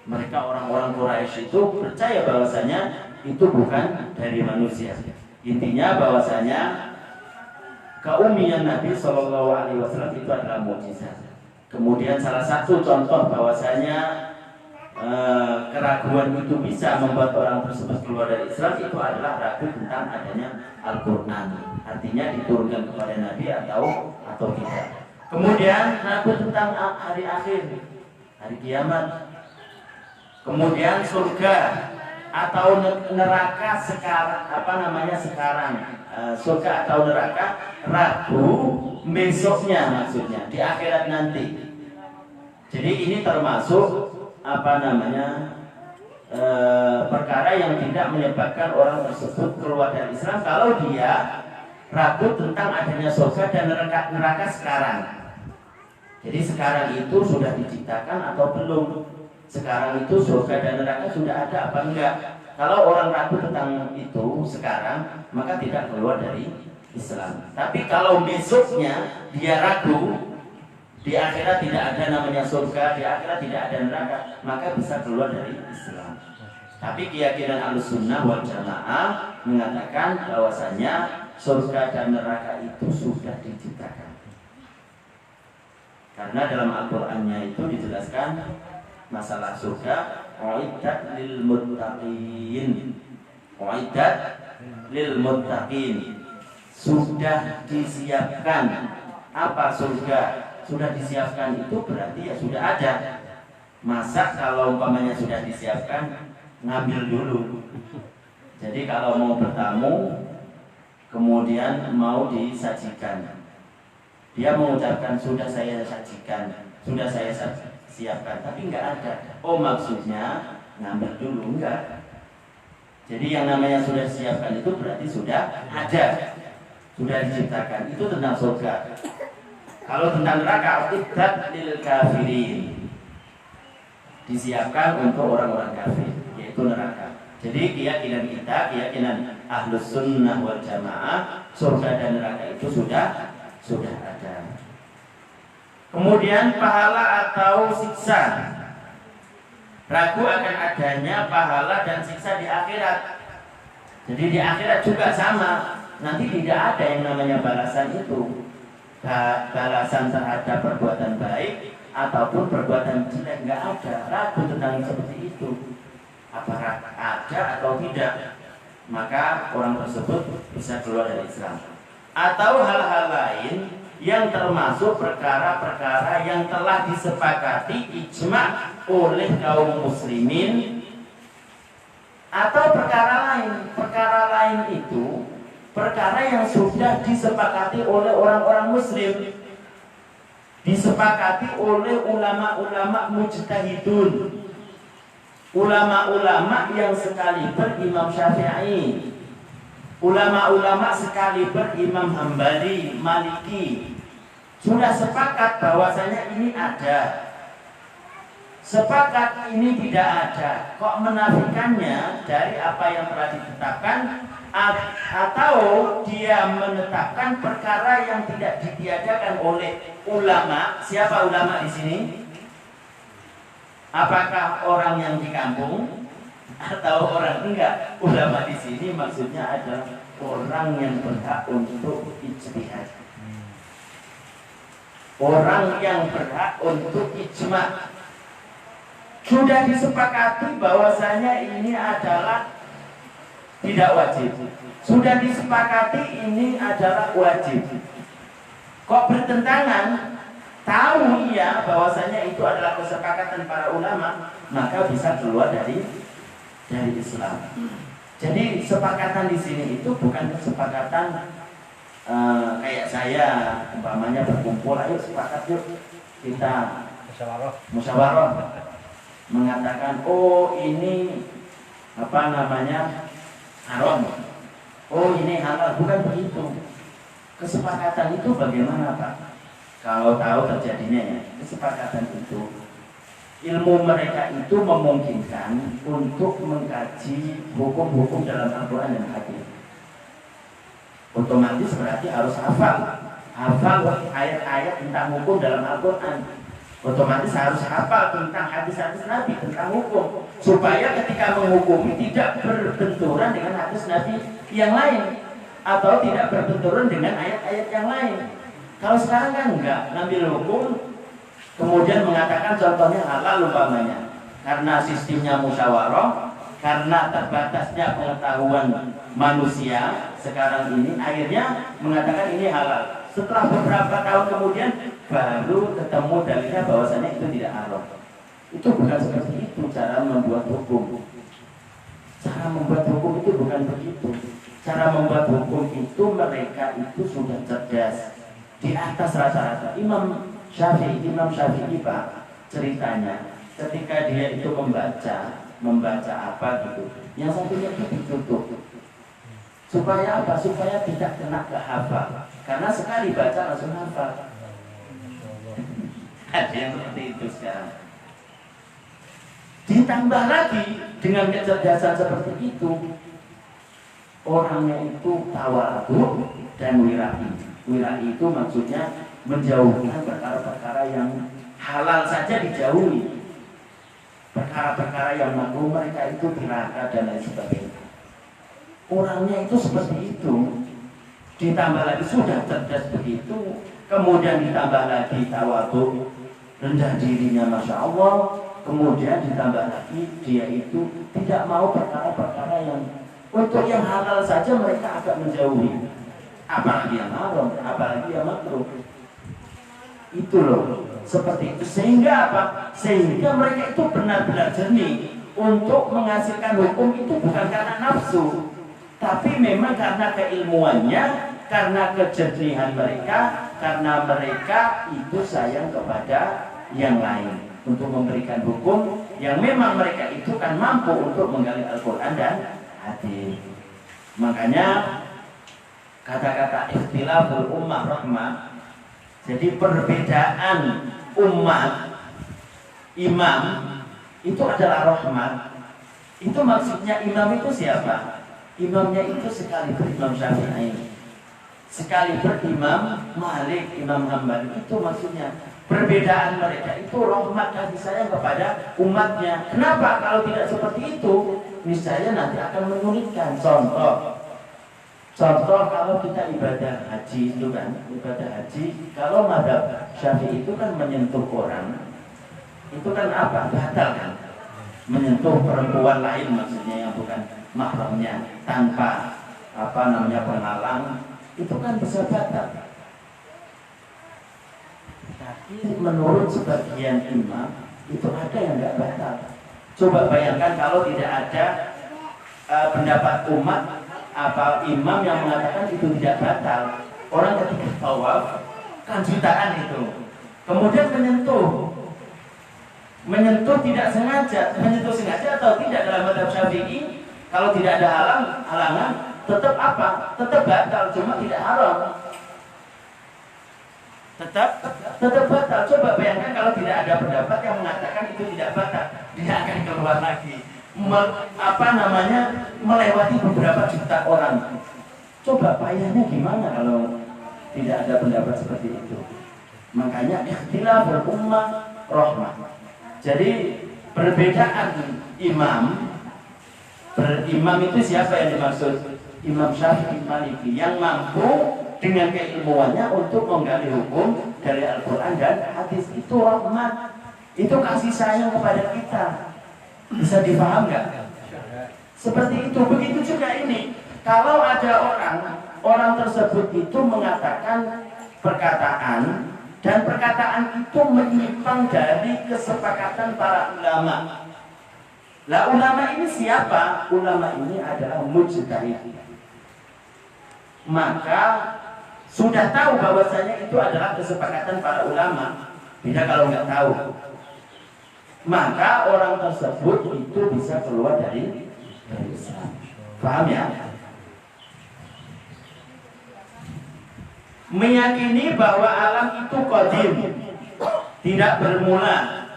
Mereka orang-orang Quraisy itu percaya bahwasanya itu bukan dari manusia. Intinya bahwasanya keumian Nabi Shallallahu Alaihi Wasallam itu adalah mukjizat. Kemudian salah satu contoh bahwasanya keraguan itu bisa membuat orang tersebut keluar dari Islam itu adalah ragu tentang adanya Al-Quran. Artinya diturunkan kepada Nabi atau tidak. Kemudian ragu tentang hari akhir, hari kiamat. Kemudian surga atau neraka sekarang, surga atau neraka ragu besoknya, maksudnya di akhirat nanti. Jadi ini termasuk perkara yang tidak menyebabkan orang tersebut keluar dari Islam kalau dia ragu tentang adanya surga dan neraka sekarang. Jadi sekarang itu sudah diciptakan atau belum? Sekarang itu surga dan neraka sudah ada apa enggak? Kalau orang ragu tentang itu sekarang, maka tidak keluar dari Islam. Tapi kalau besoknya dia ragu, di akhirat tidak ada namanya surga, di akhirat tidak ada neraka, maka bisa keluar dari Islam. Tapi keyakinan Ahlussunnah wal Jamaah mengatakan bahwasanya surga dan neraka itu sudah diciptakan. Karena dalam Al-Qur'annya itu dijelaskan masalah surga, uiddat lil muttaqin. Uiddat lil muttaqin. Sudah disiapkan. Apa surga? Sudah disiapkan itu berarti ya sudah ada. Masa kalau umpamanya sudah disiapkan, ngambil dulu. Jadi kalau mau bertamu kemudian mau disajikan, dia mengucapkan sudah saya sajikan, sudah saya siapkan, tapi enggak ada. Oh, maksudnya ngambil dulu, enggak. Jadi yang namanya sudah disiapkan itu berarti sudah ada, sudah diciptakan. Itu tentang surga. Kalau tentang neraka, uiddat lil kafirin, disiapkan untuk orang-orang kafir, yaitu neraka. Jadi keyakinan kita, keyakinan Ahlussunnah wal Jamaah, surga dan neraka itu sudah ada. Kemudian pahala atau siksa. Ragu akan adanya pahala dan siksa di akhirat. Jadi di akhirat juga sama. Nanti tidak ada yang namanya balasan itu. Balasan terhadap perbuatan baik ataupun perbuatan jelek, nggak ada. Ragu tentang seperti itu, apakah ada atau tidak, maka orang tersebut bisa keluar dari Islam. Atau hal-hal lain yang termasuk perkara-perkara yang telah disepakati ijma' oleh kaum muslimin, atau perkara lain itu perkara yang sudah disepakati oleh orang-orang muslim, disepakati oleh ulama-ulama mujtahidun, ulama-ulama yang sekaliber Imam Syafi'i, ulama-ulama sekaliber Imam Hambali, Maliki, sudah sepakat bahwasanya ini ada. Sepakat ini tidak ada, kok menafikannya dari apa yang telah ditetapkan, atau dia menetapkan perkara yang tidak ditiadakan oleh ulama. Siapa ulama di sini? Apakah orang yang di kampung atau orang enggak? Ulama di sini maksudnya adalah orang yang berhak untuk ijtihad, orang yang berhak untuk ijma'. Sudah disepakati bahwasanya ini adalah tidak wajib. Sudah disepakati ini adalah wajib. Kok bertentangan? Tahu ia bahwasanya itu adalah kesepakatan para ulama, maka bisa keluar dari Islam. Jadi sepakatan di sini itu bukan kesepakatan kayak saya umpamanya berkumpul, ayo sepakat yuk kita musyawarah mengatakan oh ini haram, oh ini halal. Bukan begitu. Kesepakatan itu bagaimana Pak? Kalau tahu terjadinya ya, kesepakatan itu Ilmu mereka itu memungkinkan untuk mengkaji hukum-hukum dalam Al-Quran dan hadis. Otomatis berarti harus hafal ayat-ayat tentang hukum dalam Al-Quran. Otomatis harus hafal tentang hadis-hadis Nabi tentang hukum, supaya ketika menghukumi tidak berbenturan dengan hadis Nabi yang lain, atau tidak berbenturan dengan ayat-ayat yang lain. Kalau sekarang kan enggak, ngambil hukum kemudian mengatakan contohnya halal umpamanya, karena sistemnya musyawarah, karena terbatasnya pengetahuan manusia sekarang ini, akhirnya mengatakan ini halal. Setelah beberapa tahun kemudian baru ketemu dalilnya bahwasanya itu tidak haram. Itu bukan seperti itu cara membuat hukum. Cara membuat hukum itu bukan begitu. Cara membuat hukum itu mereka itu sudah cerdas, di atas rata-rata. Imam Syafi'i Pak, ceritanya ketika dia itu membaca apa gitu, yang satunya itu ditutup. Supaya apa? Supaya tidak kena ke hafal. Karena sekali baca langsung hafal. Ada yang seperti itu sekarang. Ditambah lagi dengan kecerdasan seperti itu, orangnya itu tawadhu dan wirai. Wirai itu maksudnya menjauhkan perkara-perkara yang halal saja dijauhi, perkara-perkara yang makruh mereka itu diraka dan lain sebagainya. Orangnya itu seperti itu. Ditambah lagi sudah cerdas begitu, kemudian ditambah lagi tawadhu, rendah dirinya Masya Allah, kemudian ditambah lagi dia itu tidak mau perkara-perkara yang untuk yang halal saja mereka agak menjauhi, apalagi yang haram, apalagi yang makruh. Itu loh, seperti itu. Sehingga apa? Sehingga mereka itu benar-benar jernih untuk menghasilkan hukum itu bukan karena nafsu, tapi memang karena keilmuannya, karena kejernihan mereka, karena mereka itu sayang kepada yang lain untuk memberikan hukum yang memang mereka itu kan mampu untuk menggali Al-Quran dan hadis. Makanya kata-kata ikhtilaful ummah rahmah. Jadi perbedaan umat imam itu adalah rahmat. Itu maksudnya imam itu siapa? Imamnya itu sekaligus Imam Syafi'i, sekaligus Imam Malik, Imam Hambali. Itu maksudnya perbedaan mereka itu rahmat kasih sayang kepada umatnya. Kenapa? Kalau tidak seperti itu, niscaya nanti akan menyulitkan. Contoh kalau kita ibadah haji itu kan, ibadah haji, kalau mazhab Syafi'i itu kan menyentuh orang, itu kan apa? Batal kan? Menyentuh perempuan lain maksudnya yang bukan mahramnya tanpa penghalang, itu kan bisa batal. Tapi menurut sebagian imam itu ada yang nggak batal. Coba bayangkan kalau tidak ada pendapat umat imam yang mengatakan itu tidak batal. Orang ketika tawaf kan jutaan itu, kemudian menyentuh tidak sengaja, menyentuh sengaja atau tidak dalam mazhab Syafi'i, kalau tidak ada halangan tetap tetap batal, cuma tidak haram. Tetap batal. Coba bayangkan kalau tidak ada pendapat yang mengatakan itu tidak batal, dia akan keluar lagi. Melewati beberapa juta orang. Coba payahnya gimana kalau tidak ada pendapat seperti itu. Makanya ikhtilaful ummah rahmah. Jadi perbedaan imam itu siapa yang dimaksud? Imam Syafi'i Maliki yang mampu dengan keilmuannya untuk menggali hukum dari Al-Quran dan hadis. Itu rahmat, itu kasih sayang kepada kita. Bisa dipaham nggak? Seperti itu. Begitu juga ini. Kalau ada orang tersebut itu mengatakan perkataan, dan perkataan itu menyimpang dari kesepakatan para ulama. Lah ulama ini siapa? Ulama ini adalah mujtahid. Maka sudah tahu bahwasanya itu adalah kesepakatan para ulama. Tidak kalau nggak tahu, maka orang tersebut itu bisa keluar dari Islam. Paham ya? Meyakini bahwa alam itu qadim, tidak bermula.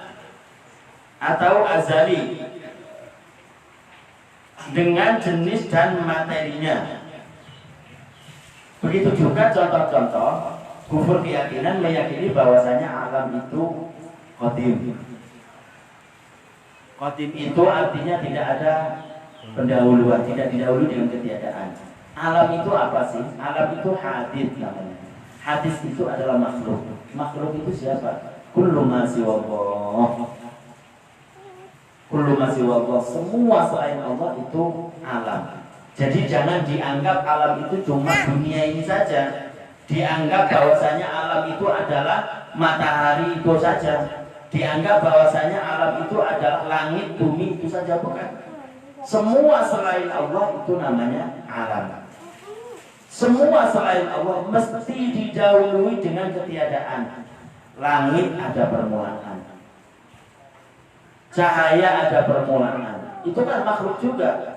atau azali dengan jenis dan materinya. Begitu juga contoh-contoh kufur keyakinan meyakini bahwasanya alam itu qadim. Qadim itu artinya tidak ada pendahuluan, tidak didahului dengan ketiadaan. Alam itu apa sih? Alam itu hadis namanya. Hadis itu adalah makhluk. Makhluk itu siapa? Kullu ma siwallah. Kullu ma siwallah. Semua selain Allah itu alam. Jadi jangan dianggap alam itu cuma dunia ini saja. Dianggap bahwasanya alam itu adalah matahari itu saja. Dianggap bahwasanya alam itu adalah langit, bumi itu saja, bukan. Semua selain Allah itu namanya alam. Semua selain Allah mesti didahului dengan ketiadaan. Langit ada permulaan, cahaya ada permulaan. Itu kan makhluk juga.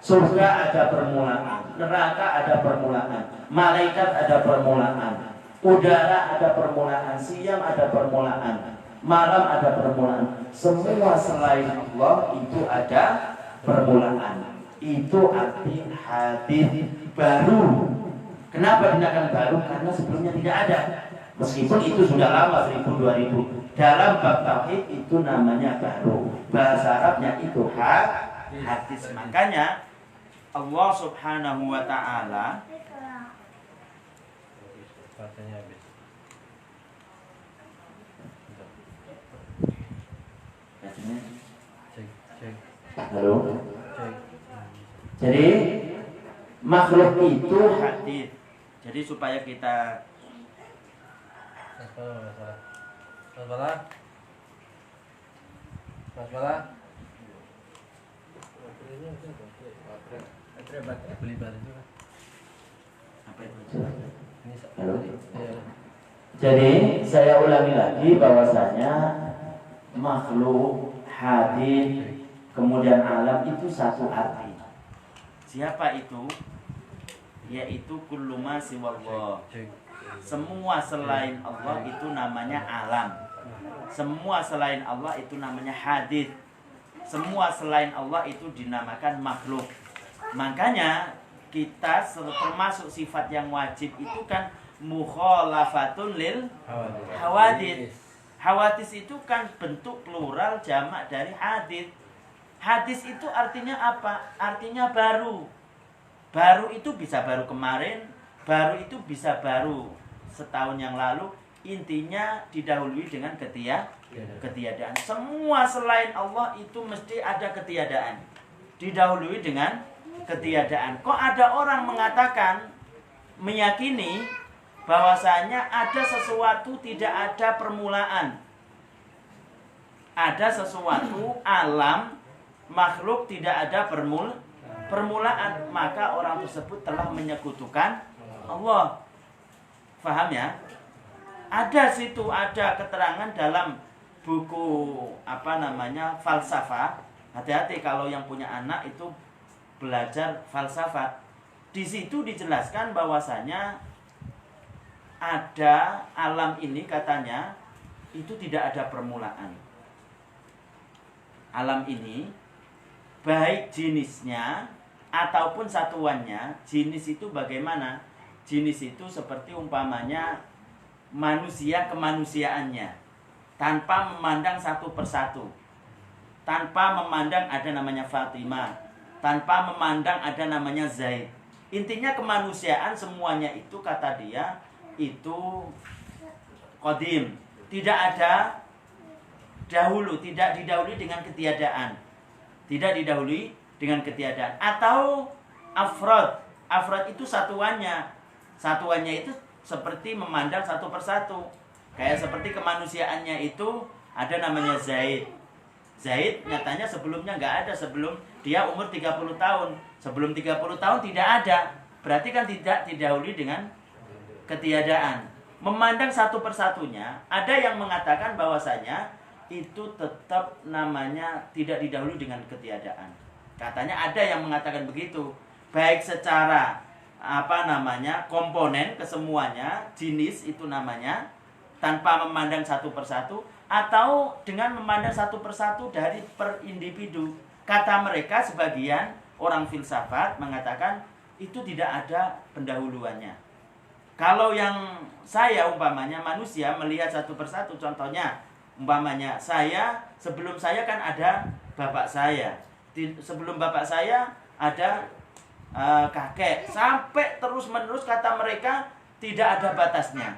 Surga ada permulaan, neraka ada permulaan, malaikat ada permulaan, udara ada permulaan, siang ada permulaan, malam ada permulaan. Semua selain Allah itu ada permulaan. Itu arti hadis baru. Kenapa dinamakan baru? Karena sebelumnya tidak ada. Meskipun itu sudah lama, 1000-2000. Dalam bab tauhid itu namanya baru. Bahasa Arabnya itu hadis. Makanya Allah Subhanahu wa taala halo. Jadi makhluk itu hadis. Jadi supaya kita halo. Jadi saya ulangi lagi bahwasanya makhluk, hadis, kemudian alam itu satu arti. Siapa itu? Yaitu kullu ma siwallah. Semua selain Allah itu namanya alam. Semua selain Allah itu namanya hadis. Semua selain Allah itu dinamakan makhluk. Makanya kita termasuk sifat yang wajib itu kan mukhalafatun lil hawadits. Hawadits itu kan bentuk plural jamak dari hadis. Hadis itu artinya apa? Artinya baru. Baru itu bisa baru kemarin, baru itu bisa baru setahun yang lalu. Intinya didahului dengan ketiadaan. Semua selain Allah itu mesti ada ketiadaan. Didahului dengan ketiadaan. Kok ada orang mengatakan, meyakini bahwasanya ada sesuatu tidak ada permulaan. Ada sesuatu alam makhluk tidak ada permulaan, maka orang tersebut telah menyekutukan Allah. Faham ya? Ada keterangan dalam buku falsafah. Hati-hati kalau yang punya anak itu belajar falsafat. Di situ dijelaskan bahwasanya ada alam ini katanya itu tidak ada permulaan. Alam ini baik jenisnya ataupun satuannya. Jenis itu bagaimana? Jenis itu seperti umpamanya manusia kemanusiaannya, tanpa memandang satu persatu, tanpa memandang ada namanya Fatimah, tanpa memandang ada namanya Zaid. Intinya kemanusiaan semuanya itu kata dia itu qadim, tidak ada dahulu, tidak didahului dengan ketiadaan. Tidak didahului dengan ketiadaan. Atau afrod. Afrod itu satuannya. Satuannya itu seperti memandang satu persatu. Kayak seperti kemanusiaannya itu ada namanya Zaid. Zaid nyatanya sebelumnya nggak ada. Sebelum dia umur 30 tahun. Sebelum 30 tahun tidak ada. Berarti kan tidak didahului dengan ketiadaan. Memandang satu persatunya. Ada yang mengatakan bahwasanya itu tetap namanya tidak didahului dengan ketiadaan. Katanya ada yang mengatakan begitu. Baik secara komponen kesemuanya, jenis itu namanya tanpa memandang satu persatu, atau dengan memandang satu persatu dari per individu. Kata mereka, sebagian orang filsafat mengatakan itu tidak ada pendahuluannya. Kalau yang saya umpamanya manusia melihat satu persatu, contohnya umpamanya saya, sebelum saya kan ada bapak saya, sebelum bapak saya ada kakek, sampai terus menerus, kata mereka tidak ada batasnya.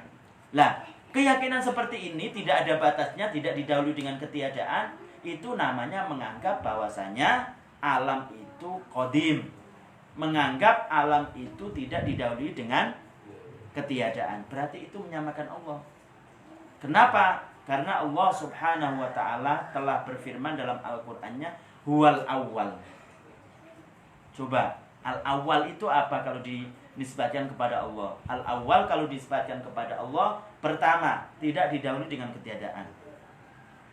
Lah, keyakinan seperti ini tidak ada batasnya, tidak didahului dengan ketiadaan, itu namanya menganggap bahwasanya alam itu qadim, menganggap alam itu tidak didahului dengan ketiadaan. Berarti itu menyamakan Allah. Kenapa? Karena Allah subhanahu wa ta'ala telah berfirman dalam Al-Qur'annya, huwal awwal. Coba, al-awwal itu apa kalau dinisbatkan kepada Allah? Al-awwal kalau dinisbatkan kepada Allah, pertama, tidak didahului dengan ketiadaan.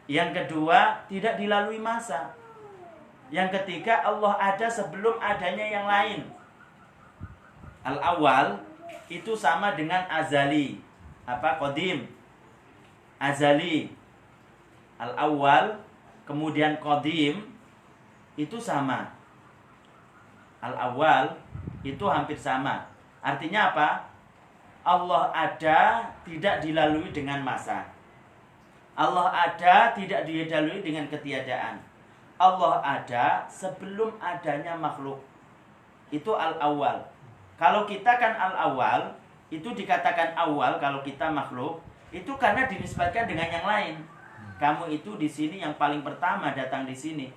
Yang kedua, tidak dilalui masa. Yang ketiga, Allah ada sebelum adanya yang lain. Al-awwal itu sama dengan azali. Apa? Qadim. Azali. Al-awwal, kemudian qadim, itu sama. Al-awwal itu hampir sama. Artinya apa? Allah ada tidak dilalui dengan masa. Allah ada tidak dilalui dengan ketiadaan. Allah ada sebelum adanya makhluk. Itu al-awwal. Kalau kita kan al-awwal, itu dikatakan awal kalau kita makhluk, itu karena dinisbatkan dengan yang lain. Kamu itu di sini yang paling pertama datang di sini.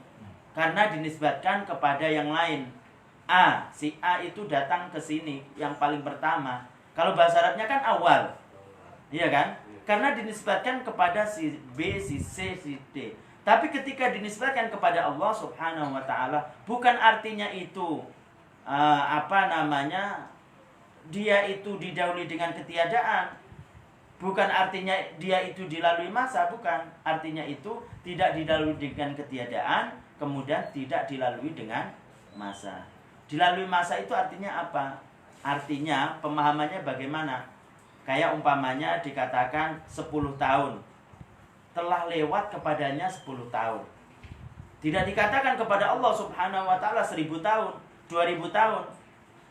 Karena dinisbatkan kepada yang lain. A, si A itu datang ke sini yang paling pertama. Kalau bahasa Arabnya kan awal. Iya kan? Karena dinisbatkan kepada si B, si C, si D. Tapi ketika dinisbatkan kepada Allah subhanahu wa ta'ala, bukan artinya itu dia itu didahului dengan ketiadaan. Bukan artinya dia itu dilalui masa, bukan. Artinya itu tidak dilalui dengan ketiadaan, kemudian tidak dilalui dengan masa. Dilalui masa itu artinya apa? Artinya pemahamannya bagaimana? Kayak umpamanya dikatakan 10 tahun. Telah lewat kepadanya 10 tahun. Tidak dikatakan kepada Allah subhanahu wa ta'ala 1000 tahun, 2000 tahun.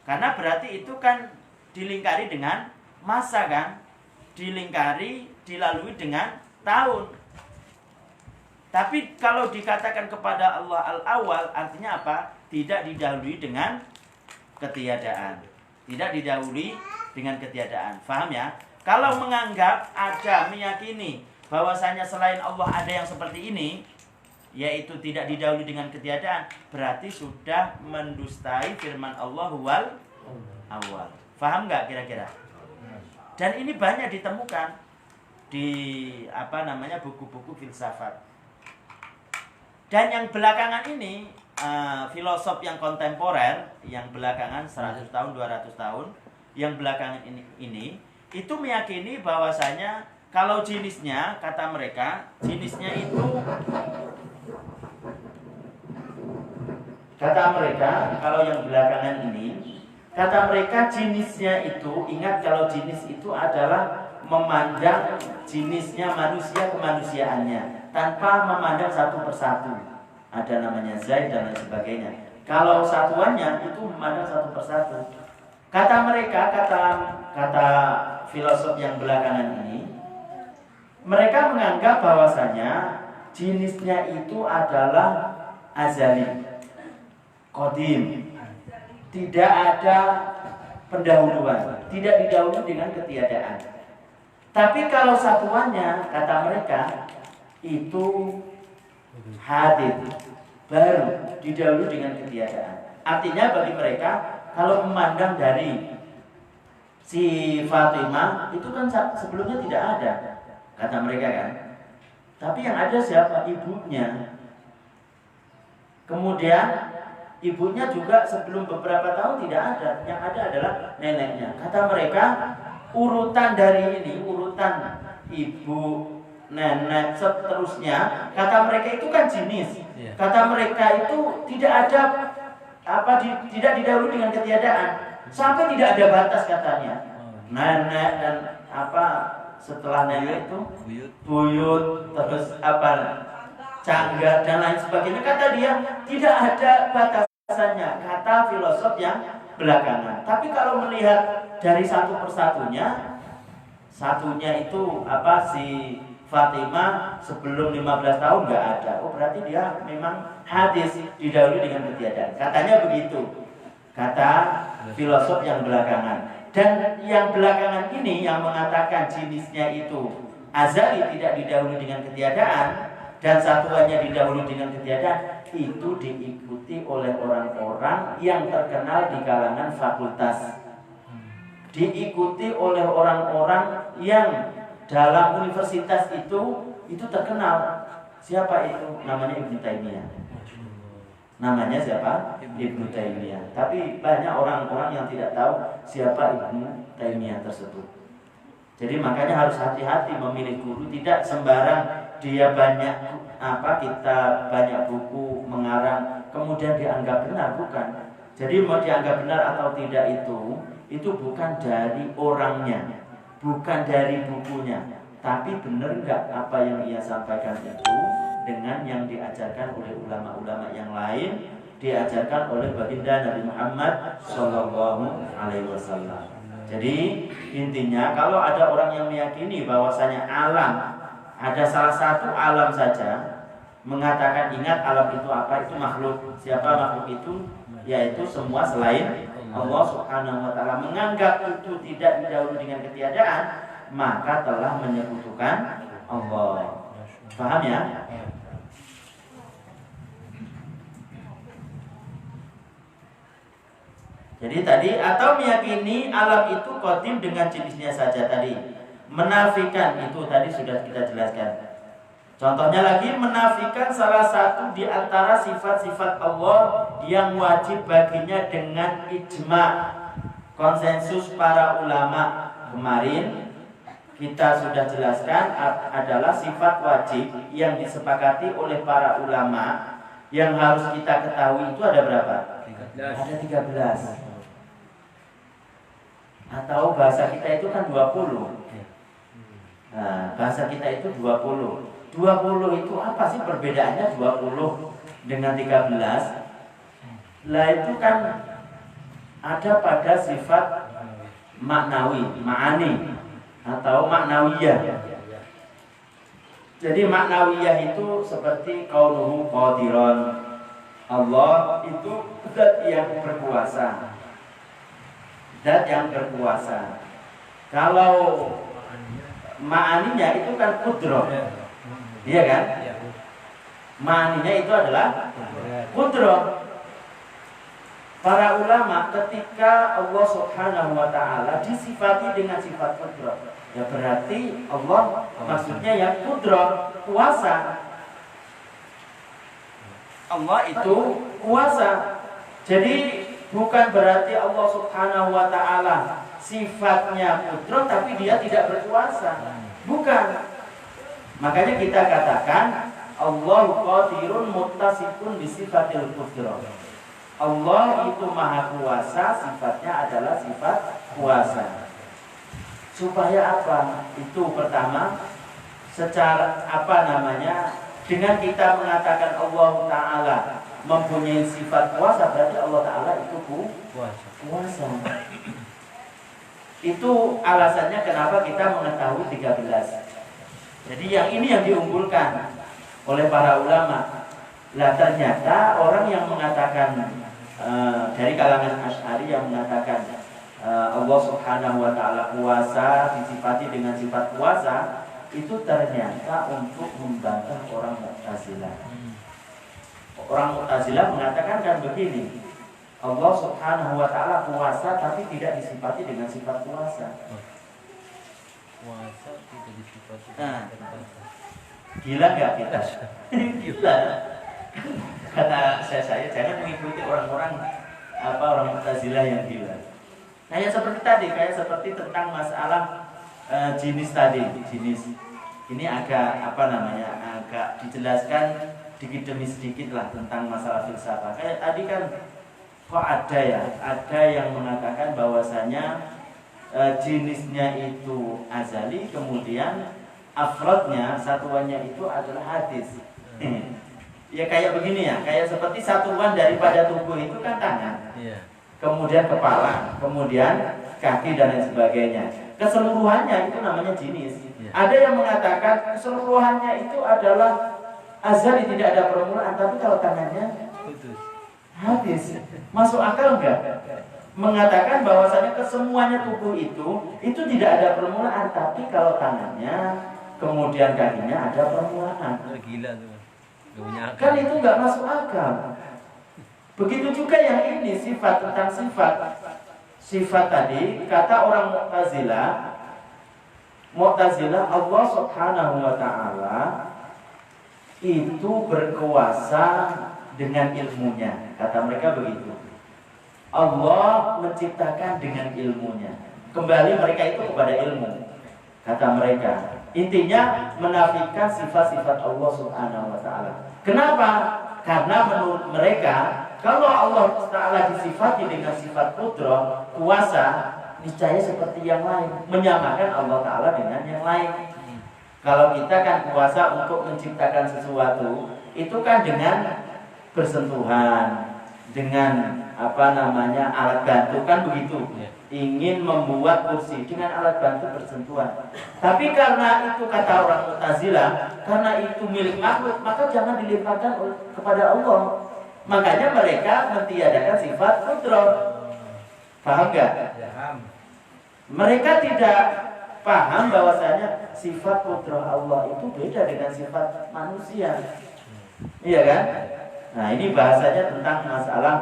Karena berarti itu kan dilingkari dengan masa kan? Dilingkari, dilalui dengan tahun. Tapi kalau dikatakan kepada Allah al-awwal, artinya apa? Tidak didahului dengan ketiadaan. Tidak didahului dengan ketiadaan. Faham ya? Kalau menganggap ada, meyakini bahwasanya selain Allah ada yang seperti ini, yaitu tidak didahului dengan ketiadaan, berarti sudah mendustai firman Allah wal awal. Faham nggak kira-kira? Dan ini banyak ditemukan di buku-buku filsafat. Dan yang belakangan ini filosof yang kontemporer, yang belakangan 100 tahun, 200 tahun, yang belakangan ini itu meyakini bahwasanya kalau jenisnya, kata mereka, jenisnya itu, kata mereka, kalau yang belakangan ini, kata mereka jenisnya itu, ingat kalau jenis itu adalah memandang jenisnya manusia kemanusiaannya, tanpa memandang satu persatu. Ada namanya Zaid dan lain sebagainya. Kalau satuannya itu memandang satu persatu. Kata mereka, kata filosof yang belakangan ini, mereka menganggap bahwasanya jenisnya itu adalah azali, qadim, tidak ada pendahuluan, tidak didahului dengan ketiadaan. Tapi kalau satuannya, kata mereka, itu hadith, baru didahului dengan ketiadaan. Artinya bagi mereka, kalau memandang dari si Fatimah, itu kan sebelumnya tidak ada, kata mereka kan. Tapi yang ada siapa? Ibunya. Kemudian ibunya juga sebelum beberapa tahun tidak ada. Yang ada adalah neneknya. Kata mereka, urutan dari ini, urutan ibu, nenek, seterusnya, kata mereka itu kan jenis. Kata mereka itu tidak ada tidak didahului dengan ketiadaan. Sampai tidak ada batas katanya. Nenek dan setelah nenek itu buyut, terus apa, canggar dan lain sebagainya. Kata dia tidak ada batasannya, kata filosof yang belakangan. Tapi kalau melihat dari satu persatunya, satunya itu apa, si Fatimah sebelum 15 tahun nggak ada. Oh berarti dia memang hadis didahului dengan ketiadaan. Katanya begitu, kata filosof yang belakangan. Dan yang belakangan ini yang mengatakan jenisnya itu azali, tidak didahului dengan ketiadaan, dan satuannya didahului dengan ketiadaan, itu diikuti oleh orang-orang yang terkenal di kalangan fakultas, diikuti oleh orang-orang yang dalam universitas itu terkenal. Siapa itu? Namanya Ibnu Taimiyah. Namanya siapa? Ibnu Taimiyah. Tapi banyak orang-orang yang tidak tahu siapa Ibnu Taimiyah tersebut. Jadi makanya harus hati-hati memilih guru. Tidak sembarang dia banyak kita banyak buku mengarang kemudian dianggap benar, bukan. Jadi mau dianggap benar atau tidak itu bukan dari orangnya, bukan dari bukunya, tapi benar nggak apa yang ia sampaikan itu dengan yang diajarkan oleh ulama-ulama yang lain, diajarkan oleh baginda Nabi Muhammad Shallallahu Alaihi Wasallam. Jadi intinya kalau ada orang yang meyakini bahwasanya alam, ada salah satu alam saja, mengatakan ingat alam itu apa, itu makhluk. Siapa makhluk itu? Yaitu semua selain Allah Subhanahu Wa Taala. Menganggap itu tidak didahului dengan ketiadaan, maka telah menyekutukan Allah. Paham ya? Jadi tadi atau meyakini alam itu qadim dengan jenisnya saja tadi. Menafikan itu tadi sudah kita jelaskan. Contohnya lagi menafikan salah satu di antara sifat-sifat Allah yang wajib baginya dengan ijma, konsensus para ulama. Kemarin kita sudah jelaskan adalah sifat wajib yang disepakati oleh para ulama yang harus kita ketahui itu ada berapa? Ada 13. Atau bahasa kita itu kan 20. Nah, bahasa kita itu 20. 20 itu apa sih perbedaannya 20 dengan 13? Lah itu kan ada pada sifat maknawi, ma'ani atau maknawiyah. Jadi maknawiyah itu seperti qauluhu qadiran. Allah itu zat yang berkuasa. Zat yang berkuasa. Kalau ma'aninya itu kan qudrah. Iya kan? Ma'aninya itu adalah qudrah. Para ulama ketika Allah Subhanahu Wa Taala disifati dengan sifat qudrah, ya berarti Allah maksudnya yang qudrah, kuasa. Allah itu kuasa. Jadi bukan berarti Allah Subhanahu Wa Taala sifatnya qudrah tapi dia tidak berkuasa. Bukan. Makanya kita katakan Allah qadirun muttasifun bi sifatil qudrah. Allah itu maha kuasa, sifatnya adalah sifat kuasa. Supaya apa? Itu pertama, secara dengan kita mengatakan Allah Ta'ala mempunyai sifat kuasa, berarti Allah Ta'ala itu kuasa. Itu alasannya kenapa kita mengetahui 13. Jadi yang ini yang diunggulkan oleh para ulama. Lah ternyata orang yang mengatakan dari kalangan Asy'ari yang mengatakan Allah Subhanahu Wa Taala kuasa, disifati dengan sifat kuasa, itu ternyata untuk membantah orang Mu'tazilah. Orang Mu'tazilah mengatakan kan begini, Allah Subhanahu Wa Taala kuasa tapi tidak disifati dengan sifat kuasa. Kuasa tidak disifati. Gila nggak kita? Gila. Kata saya jangan mengikuti orang Mu'tazilah yang gila. Kayak seperti tentang masalah jenis tadi. Jenis ini agak agak dijelaskan sedikit demi sedikit lah tentang masalah filsafat. Kayak tadi kan kok ada yang mengatakan bahwasanya jenisnya itu azali, kemudian afrodnya, satuannya itu adalah hadis. Ya kayak begini ya, kayak seperti satuan daripada tubuh itu kan tangan, kemudian kepala, kemudian kaki dan lain sebagainya. Keseluruhannya itu namanya jenis. Ada yang mengatakan keseluruhannya itu adalah azali, tidak ada permulaan, tapi kalau tangannya hadis. Masuk akal enggak? Mengatakan bahwasanya kesemuanya tubuh itu tidak ada permulaan, tapi kalau tangannya kemudian kakinya ada permulaan. Gila tuh. Kan itu nggak masuk akal. Begitu juga yang ini sifat, tentang sifat tadi kata orang Mu'tazilah Allah Subhanahu wa taala itu berkuasa dengan ilmunya. Kata mereka begitu. Allah menciptakan dengan ilmunya. Kembali mereka itu kepada ilmu. Kata mereka, intinya menafikan sifat-sifat Allah Subhanahu wa taala. Kenapa? Karena menurut mereka kalau Allah Ta'ala disifati dengan sifat qudrah, kuasa, niscaya seperti yang lain, menyamakan Allah Ta'ala dengan yang lain. Kalau kita kan kuasa untuk menciptakan sesuatu, itu kan dengan bersentuhan, dengan alat bantu, kan begitu. Ingin membuat kursi dengan alat bantu bersentuhan. Tapi karena itu kata orang Mu'tazilah, karena itu milik makhluk, maka jangan dilimpahkan kepada Allah. Makanya mereka mentiadakan sifat qudrah. Paham gak? Mereka tidak paham bahwasanya sifat qudrah Allah itu beda dengan sifat manusia. Iya kan? Nah, ini bahasanya tentang masalah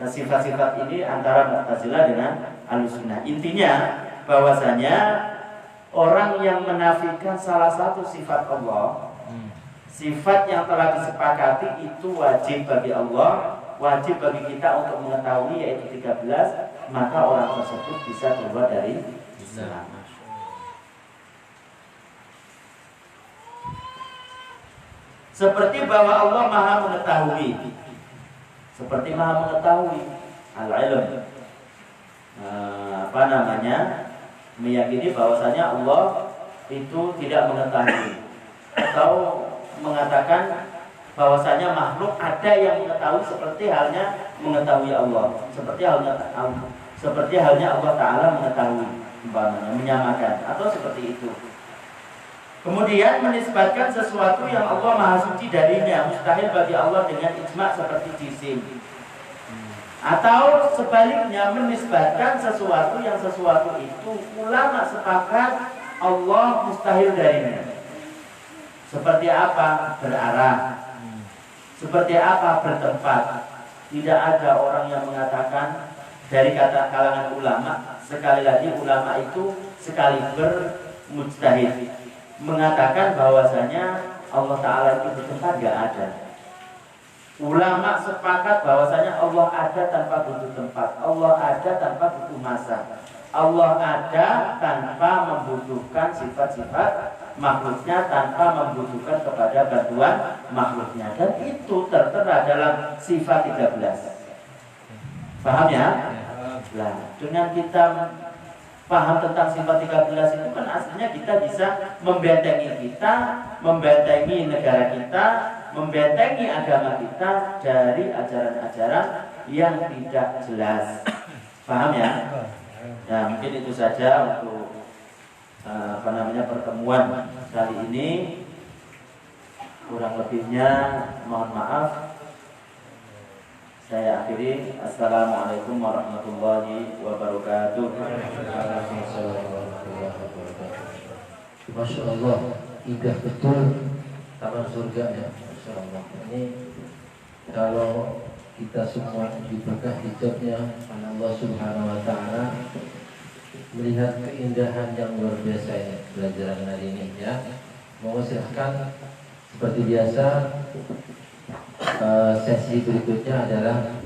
sifat-sifat ini antara Mu'tazilah dengan Ahlussunnah. Intinya bahwasanya orang yang menafikan salah satu sifat Allah, sifat yang telah disepakati itu wajib bagi Allah, wajib bagi kita untuk mengetahui, yaitu 13, maka orang tersebut bisa keluar dari Islam. Seperti bahwa Allah Maha mengetahui, seperti Maha mengetahui, al-ilm, meyakini bahwasanya Allah itu tidak mengetahui, atau mengatakan bahwasanya makhluk ada yang mengetahui seperti halnya mengetahui Allah, seperti halnya Allah Ta'ala mengetahui, menyamakan, atau seperti itu. Kemudian menisbatkan sesuatu yang Allah Maha Suci darinya, mustahil bagi Allah dengan ijma' seperti jisim. Atau sebaliknya menisbatkan sesuatu yang sesuatu itu ulama sepakat Allah mustahil darinya. Seperti apa? Berarah. Seperti apa? Bertempat. Tidak ada orang yang mengatakan dari kata kalangan ulama, sekali lagi ulama itu sekaliber mujtahid, mengatakan bahwasanya Allah Ta'ala itu bertempat, gak ada. Ulama sepakat bahwasanya Allah ada tanpa butuh tempat, Allah ada tanpa butuh masa, Allah ada tanpa membutuhkan sifat-sifat makhluknya, tanpa membutuhkan kepada bantuan makhluknya. Dan itu tertera dalam sifat 13. Paham ya? Nah, dengan kita paham tentang sifat 13 itu kan aslinya kita bisa membentengi kita, membentengi negara kita, membentengi agama kita dari ajaran-ajaran yang tidak jelas. Paham ya? Nah, mungkin itu saja untuk pertemuan kali ini. Kurang lebihnya mohon maaf. Saya akhiri. Assalamualaikum warahmatullahi wabarakatuh. Masya Allah, indah betul taman surga ya. Masya Allah. Ini kalau kita semua diberkah hijabnya oleh Allah Subhanahu Wa Taala, melihat keindahan yang luar biasa ini pelajaran hari ini ya. Mau silahkan seperti biasa. Sesi berikutnya adalah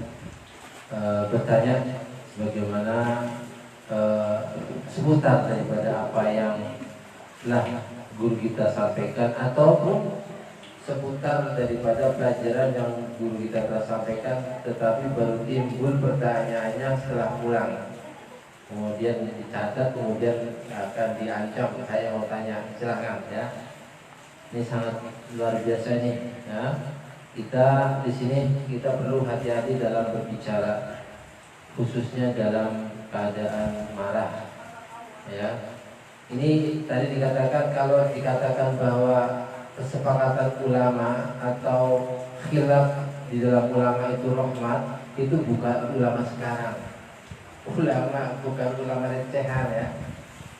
bertanya bagaimana seputar daripada apa yang telah guru kita sampaikan, ataupun seputar daripada pelajaran yang guru kita telah sampaikan tetapi baru timbul pertanyaannya setelah pulang. kemudian dicatat, kemudian akan diancam. Saya mau tanya, silakan ya. Ini sangat luar biasa nih ya. Kita di sini kita perlu hati-hati dalam berbicara, khususnya dalam keadaan marah ya. Ini tadi dikatakan, kalau dikatakan bahwa kesepakatan ulama atau khilaf di dalam ulama itu rahmat, itu bukan ulama sekarang. Ulama bukan ulama recehan ya.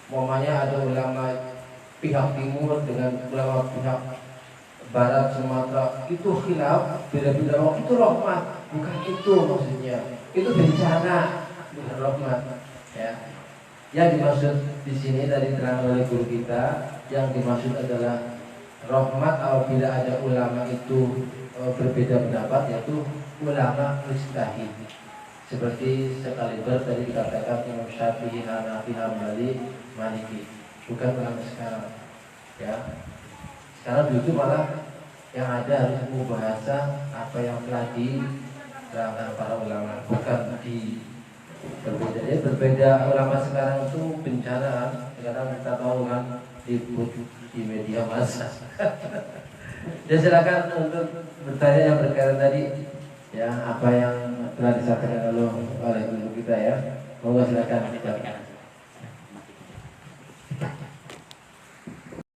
Momennya ada ulama pihak timur dengan ulama pihak barat Sumatera, itu khilaf beda-beda, itu rahmat, bukan itu maksudnya. Itu bencana, bukan rahmat ya. Yang dimaksud di sini tadi terang oleh guru kita, yang dimaksud adalah rahmat apabila ada ulama itu berbeda pendapat, yaitu ulama mujtahid. Seperti sekaliber tadi dikatakan Imam Syafi'i, Hanafi, Hambali, Maliki, bukan ulama sekarang ya. Sekarang justru malah yang ada harus membahasa apa yang telah diterangkan para ulama, bukan di berbeda. Ya, berbeda ulama sekarang itu bencana. Sekarang kita tahu kan di media massa. Ya, silakan untuk bertanya yang berkaitan tadi ya, apa yang telah disampaikan oleh guru kita ya. Monggo silakan.